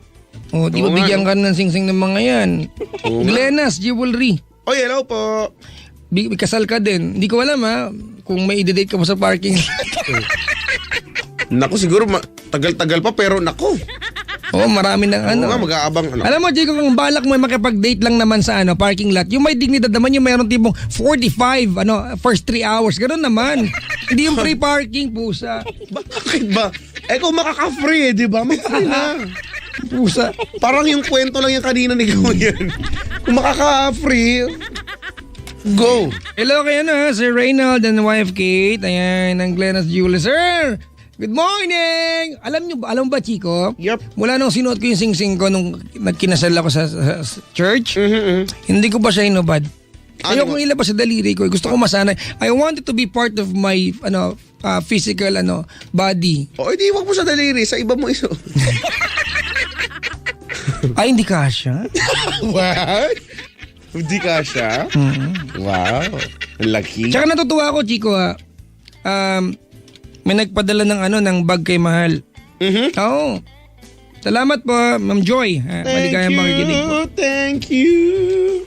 Oh, di ba Oo, bigyan ka ng singsing ng mga yan? Glenas Jewelry. Oy, hello po! Ikasal ka din. Hindi ko alam ha, kung may i-date ka mo sa parking. Naku, siguro tagal-tagal pa pero naku. Oo, marami ng ano. Oo nga, mag-aabang. Alam mo, Chico, kung balak mo makipag-date lang naman sa parking lot, yung may dignidad naman yung mayroong tipong 45, first 3 hours. Ganun naman. Hindi yung free parking, pusa. Bakit ba? Kung makaka-free di ba? May free na. Pusa. Parang yung kwento lang yung kanina ni Kuya. Kung makaka-free, go. Hello kayo Sir Reynald and wife Kate. Ayan, ng Glenas Jewelry. Sir, good morning! Alam ba, Chico? Yep. Mula nung sinuot ko yung singsing ko nung nagkinasal ako sa church, hindi ko pa siya inubad. Ayoko ilabas sa daliri ko. Gusto ko masanay. I want it to be part of my physical body. O, edi wag mo sa daliri. Sa iba mo iso. Ay, hindi kasha. What? Hindi ka siya? Wow. Ang laki. Tsaka natutuwa ako, Chico may nagpadala ng bag kay Mahal. Oo. Salamat po, Ma'am Joy. Maligayang makikinig po. Thank you.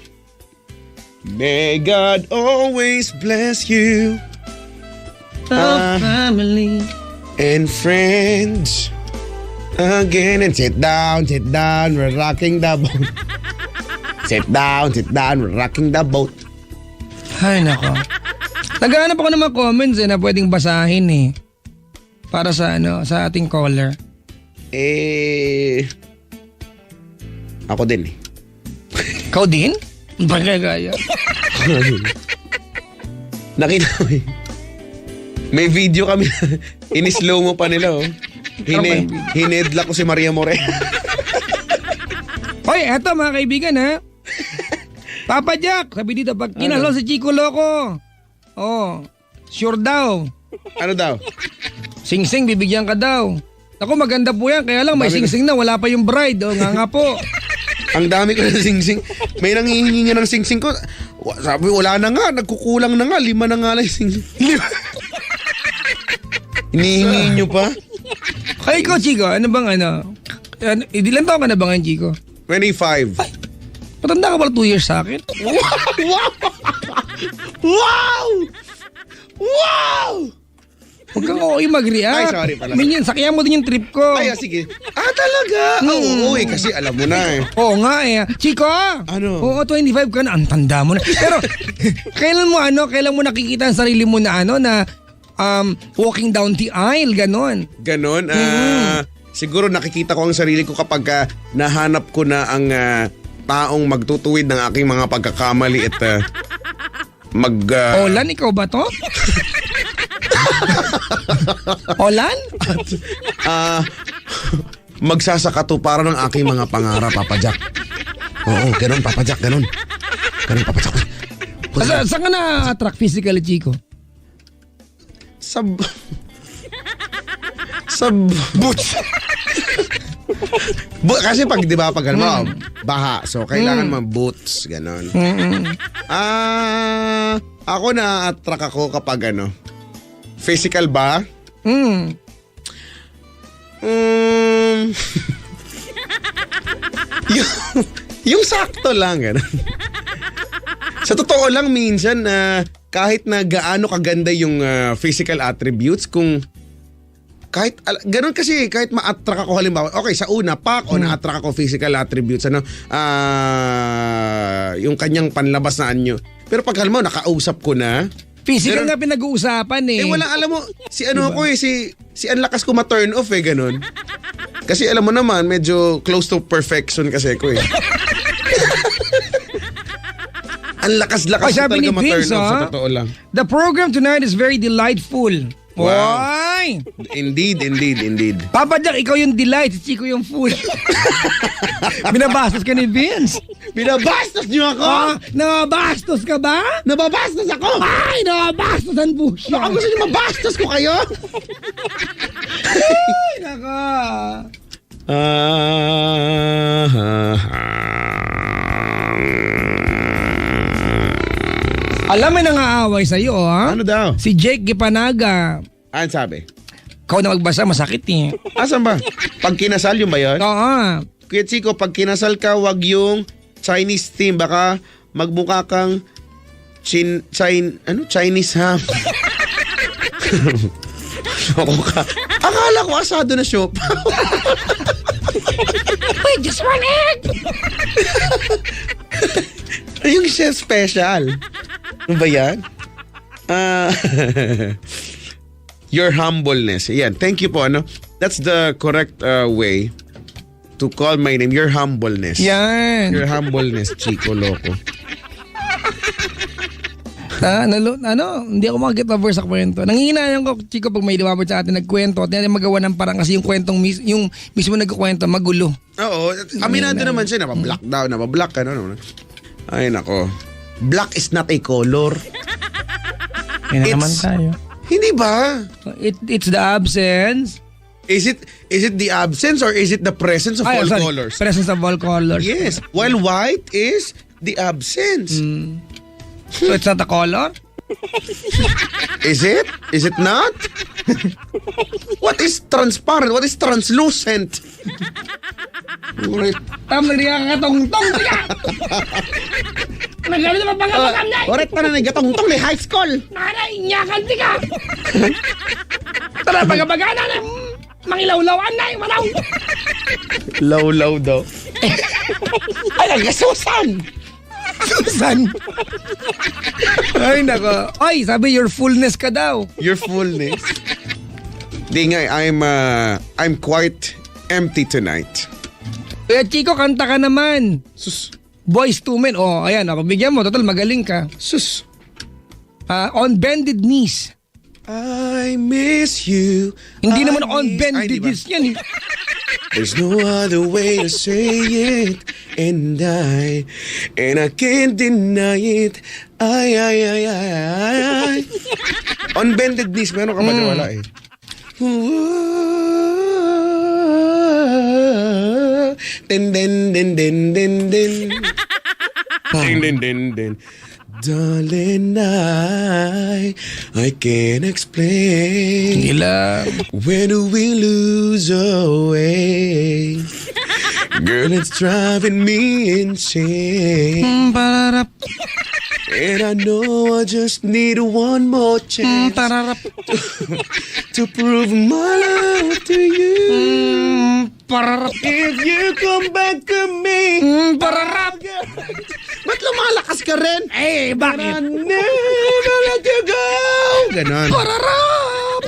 May God always bless you. Family. And friends. Again and sit down, we're rocking the boat. Sit down, we're rocking the boat. Ay, nako. Naghahanap ako ng mga comments na pwedeng basahin para sa sa ating caller. Ako din Ikaw din? Bagay-gaya. Nakita mo may video kami. In-slow mo pa nila Hinedla ko si Maria More. Hoy, eto mga kaibigan Papa Jack, sabi dito, pag kinasal si Chico Loco, sure daw. Ano daw? Sing-sing, bibigyan ka daw. Ako, maganda po yan, kaya lang may sing-sing na, wala pa yung bride. Nga po. Ang dami ko ng sing-sing. May nangihingi ng sing-sing ko. Sabi, wala na nga, nagkukulang na nga, 5 na nga lang sing-sing. Hinihingi nyo pa? Ay, ikaw, Chico, ano bang ilan taon ka na ba ngayon, Chico? 25. Ay, matanda ka pala 2 years sa akin. Wow! Wow! Wow! Huwag kang okay mag-react. Ay, sorry pala. Minyan, sakyan mo din yung trip ko. Ay, sige. Talaga? Oo, kasi alam mo na eh. Oo nga eh. Chico! Ano? Oo, 25 ka na. Ang tanda mo na. Pero, kailan mo nakikita ang sarili mo na walking down the aisle, ganon? Ganon? Siguro nakikita ko ang sarili ko kapag nahanap ko na ang taong magtutuwid ng aking mga pagkakamali at Olan, ikaw ba to? Olan? magsasakatuparan ng aking mga pangarap, Papa Jack. Oo, ganon, Papa Jack, ganon. Ganon, Papa Jack. Saan ka na-attract physically, Chico? Sab boots. Kasi pag, di ba, pag baha, so kailangan boots, ganon. Ako na-attract ako kapag physical ba? yung sakto lang, gano'n. Sa totoo lang, minsan, kahit na gaano kaganda yung physical attributes, kung kahit, gano'n kasi, kahit ma-attract ako halimbawa, okay, sa una, na-attract ako physical attributes, yung kanyang panlabas na anyo. Pero pag halimbawa, nakausap ko na, physical nga pinag-uusapan eh. Wala, alam mo, diba? Ako si ang lakas ko ma-turn off ganon. Kasi alam mo naman, medyo close to perfection kasi ako eh. Ang lakas-lakas ko talaga ma-turn off sa totoo lang. The program tonight is very delightful. Wow. Why? Indeed. Papa Jack, ikaw yung delight, si Chico yung fool. Binabastos ka ni Vince. Binabastos niyo ako? Nababastos ka ba? Nababastos ako? Ay, nababastosan po siya. Baka gusto niyo mabastos ko kayo? Ay, naka. Alam mo nangaaway sa'yo, ha? Ano daw? Si Jake Gipanaga. Ano sabi? Ikaw na magbasa, masakit eh. Asan ba? Pag kinasal yung ba yun? Oo. Kuya Chico, pag kinasal ka, wag yung Chinese theme. Baka magmukha kang Chinese ham. Ako ka. Akala ko asado na shop. Wait, just one egg! Yung chef special. Ano ba yan? Your humbleness. Yan. Thank you po. That's the correct way to call my name. Your humbleness. Yan. Your humbleness, Chico Loco. Hindi ako makakita verse sa kwento. Nanginginayang ko, Chico, pag may lumabot sa atin nagkwento at natin magawa ng parang kasi yung kwentong yung mismo nagkukwento, magulo. Oo. Aminado naman siya. Napablock daw. Napablock ka. Ay, nako. Black is not a color. Yan na naman tayo. Hindi ba? It's the absence. Is it the absence or is it the presence of all colors? Presence of all colors. Yes. While white is the absence. So it's not a color? Is it? Is it not? What is transparent? What is translucent? Tama rin ka tong-tong tiga! Nagano na mapangapagam na! Oret pa na naggatong-tong ni high school! Nanay, nyakan tiga! Tara, pagabagana na! Mangilaw-lawan na yung manaw! Law daw. Ay, nagasusan! Susan! Ay, nako. Ay, sabi your fullness ka daw. Your fullness. Di nga, I'm quite empty tonight. Kuya Chico, kanta ka naman. Sus. Boys to Men. Oh, ayan, bigyan mo. Total, magaling ka. Sus. On bended knees. I miss you. Hindi naman on bended knees yan. There's no other way to say it. And I can't deny it. Ay. On bended knees, meron ka ba wala eh? Den. Den. Darling, I can't explain. Gila. When do we lose our way? Girl, it's driving me insane. And I know I just need one more chance Pararap. to prove my love to you. Pararap. If you come back to me. Pararap. Ba't lumalakas ka rin? Eh, I bakit? never let you go. Ganon. Pararap.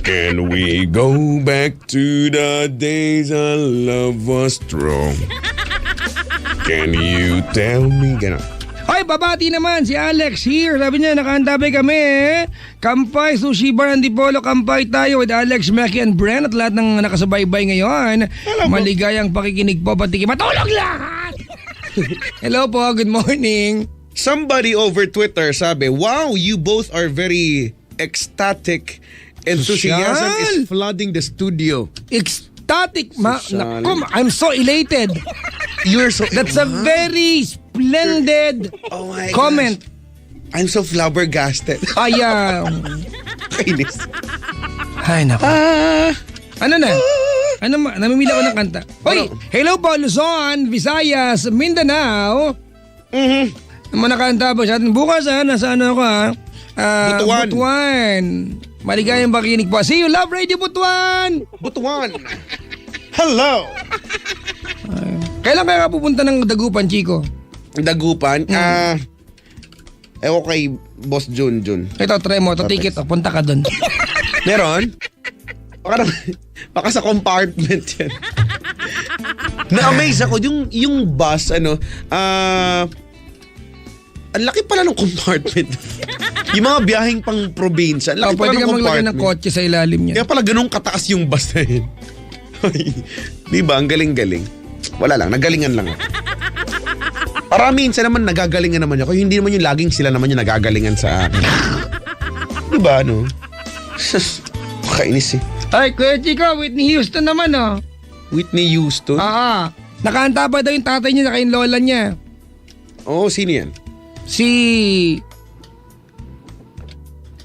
Can we go back to the days our love was strong? Can you tell me? Ganon. Ay, babati naman si Alex here. Sabi niya, nakaantabay kami. Kampay, Sushi Bar, Antipolo. Kampay tayo with Alex, Maki, and Bren at lahat ng nakasubaybay ngayon. Maligayang pakikinig po, pati matulog lahat! Hello po, good morning. Somebody over Twitter sabi, wow, you both are very ecstatic. Enthusiasm Sosyal. is flooding the studio. Ecstatic. Sosyal. Naku, I'm so elated. You're so... That's a very splendid Oh my comment. gosh. I'm so flabbergasted. Ay, Kainis. ay, naku. Ano na? Namimili ako ng kanta. Hoy, hello po, Luzon, Visayas, Mindanao. Mga nakanta po sa atin. Bukas nasa ano ako Butuan. Butuan. Maligayang pakikinig po. See you, Love Radio Butuan. Butuan. Hello. Kailan kaya ka pupunta ng Dagupan, Chico? Dagupan. Ewan kay Boss Junjun. Ito, try mo. Ito, ticket. Punta ka dun. Meron? Baka sa compartment yan. Na-amaze ako. Yung bus, ang laki pala ng compartment. Yung mga biyaheng pang probinsya, ang laki pala Pwede ng ka maglagay compartment. ng kotse sa ilalim niya. Kaya pala ganun kataas yung bus na yun. Diba? Ang galing-galing. Wala lang, nagalingan lang ako. Para minsan naman nagagalingan naman ako. Hindi naman yung laging sila naman yung nagagalingan sa akin. Diba, no? Kainis eh. Ay, Kuya Chico, Whitney Houston naman, oh. Whitney Houston? Nakanta pa daw yung tatay niya, saka yung lola niya. Oo, sino yan? Si...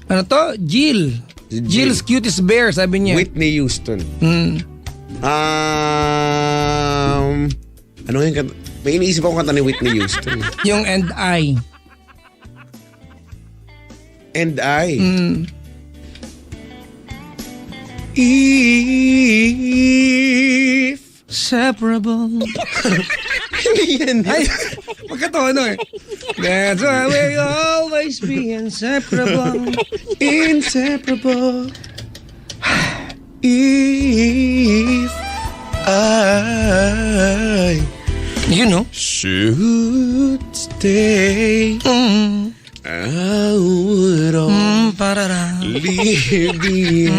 Ano to? Jill. Si Jill. Jill's Cutest Bear, sabi niya. Whitney Houston. Ano yung kanta? May iniisip ako kanta ni Whitney Houston. Yung And I. And I. If Separable. Hindi yan. Ay, magkatono eh. That's why we'll always be inseparable. Inseparable. If I You know? should stay, I would Parara. only be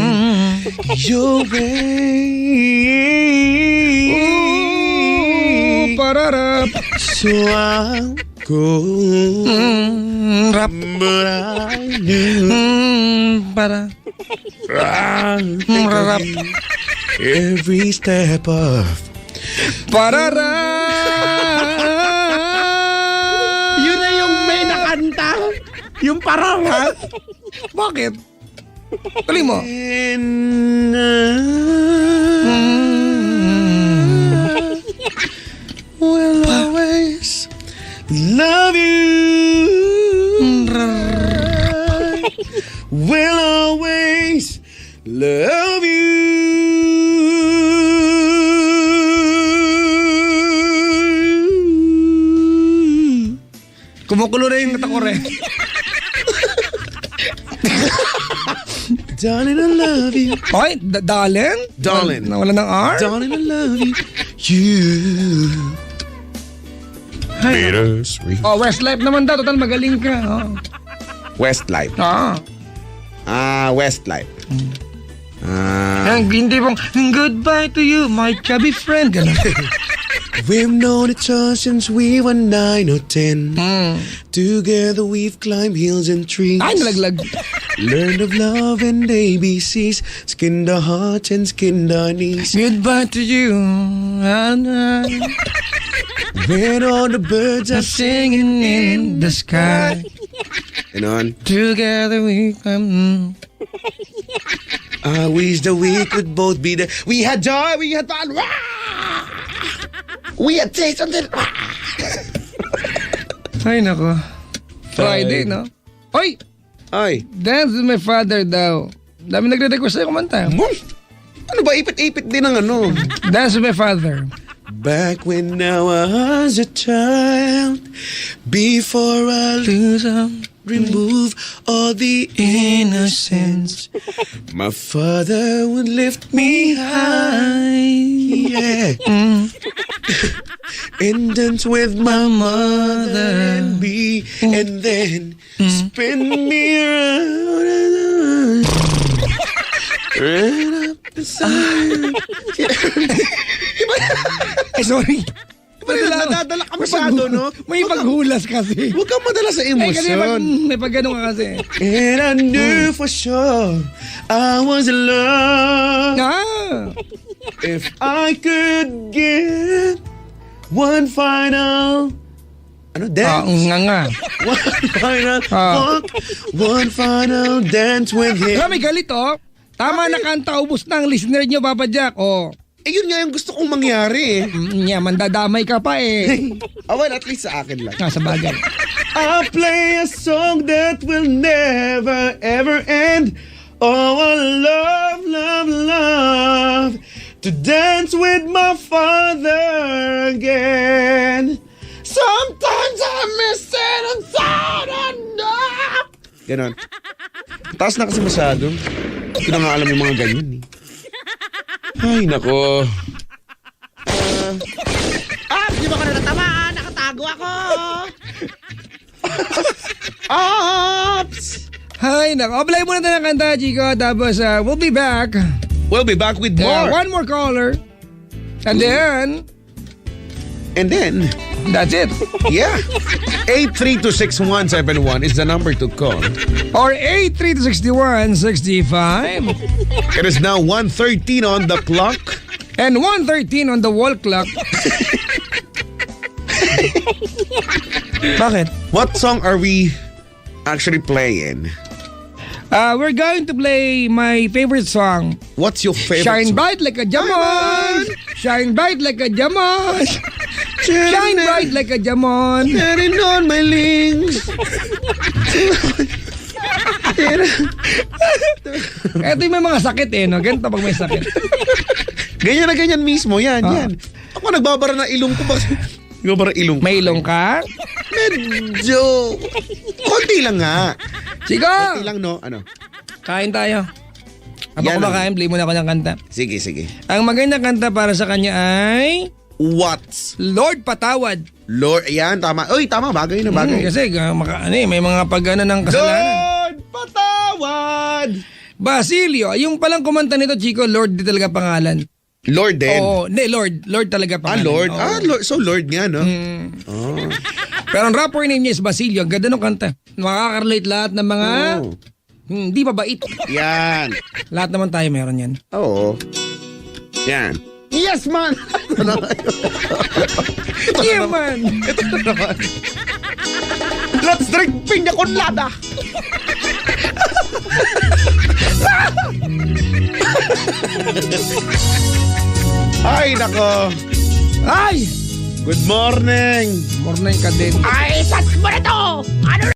your way. Pararap. So I'll go, Rap. but I knew Para. I'll think Rap. of you every step of. Parara. Yun na yung may nakanta. Yung pararap. Bakit? Tuloy mo. And I will always love you. Will always love you. Kumukulo na yung katakore. Darling, I love you. Okay, darling? Darling. Nawala ng R? Darling, I love you. You. Bittersweet. Oh, Westlife naman daw. Total, magaling ka. Oh. Westlife. Westlife. Ang hindi pong, goodbye to you, my chubby friend. Ganun. We've known each other since we were 9 or 10. Together we've climbed hills and trees. Ay, nalaglag. Learned of love and ABCs. Skinned our hearts and skinned our knees. Goodbye to you, and When all the birds are singing in the sky. on. Together we come. I wish that we could both be there. We had joy, we had fun. We had taste of it. Ay, nako. Friday, no? Oy! Ay. Dance with my father daw. Dami nagre-request sa'yo kumanta. Ano ba? Ipit-ipit din ang ano. Dance with my father. Back when I was a child, before I lose remove all the innocence, my father would lift me high, yeah, and dance with my mother and me, and then spin me around, right up the side. Ay, sorry. Nadadala ka masyado, no? May paghulas kasi. Huwag kang madala sa Eh, kasi emosyon. may pagganong ka kasi. And I knew for sure I was in love. Ah! If I could get one final dance. Nga. One final walk, one final dance with him. Alam, may galit, oh. Tama na kanta, ubus na ang listener nyo, Papa Jack. Oh. Eh, yun nga yung gusto kong mangyari eh. Nya, mandadamay ka pa eh. Well, at least sa akin lang. Sa bagay. I'll play a song that will never ever end. Oh, I love, love, love to dance with my father again. Sometimes I miss it and enough. Ganon. Taas na kasi masyado. Hindi ko na nga alam yung mga ganyan eh. Ay, nako. Di ba ka na natamaan? Nakatago ako! Ops! Hay, nako. Apply muna tayo ng kanta, Chico. Tapos, we'll be back. We'll be back with more. One more caller. And then, that's it. Yeah. 8326171 is the number to call. Or 8326165. It is now 1:13 on the clock. And 1:13 on the wall clock. Bakit? What song are we actually playing? We're going to play my favorite song. What's your favorite Shine song? bright like a diamond. Shine bright like a diamond. Shine bright like a diamond. Getting on my links. Ito yung may mga sakit eh, no? Ganito pag may sakit. Ganyan na ganyan mismo. Yan, yan. Ako nagbabara na ilong ko. Nagbabara ilong ko. May ilong ka? Medyo. Konti lang nga. Sige! Konti lang, no? Ano? Kain tayo. Habang Yan kumakain, play muna ako ng kanta. Sige, sige. Ang magandang kanta para sa kanya ay What's Lord Patawad. Lord? Yan, tama. Uy, tama. Bagay na bagay. Kasi may mga pag-ano ng kasalanan. Lord, patawad! Basilio, yung palang kumanta nito, Chico, Lord di talaga pangalan. Lord din. Oo, hindi, Lord. Lord talaga pangalan. Lord. Oo. Lord. So, Lord nga, no? Oh. Pero ang rapper name niya is Basilio. Ang ganda ng kanta. Makaka-relate lahat ng mga Oh. hindi mabait. Yan. Lahat naman tayo meron yan. Oo. Yan. Yes, man! Yeah, man! Ito na naman. Let's drink piña colada! Ay, nako. Ay! Good morning. Morning ka din. Ay, sats mo na to! Ano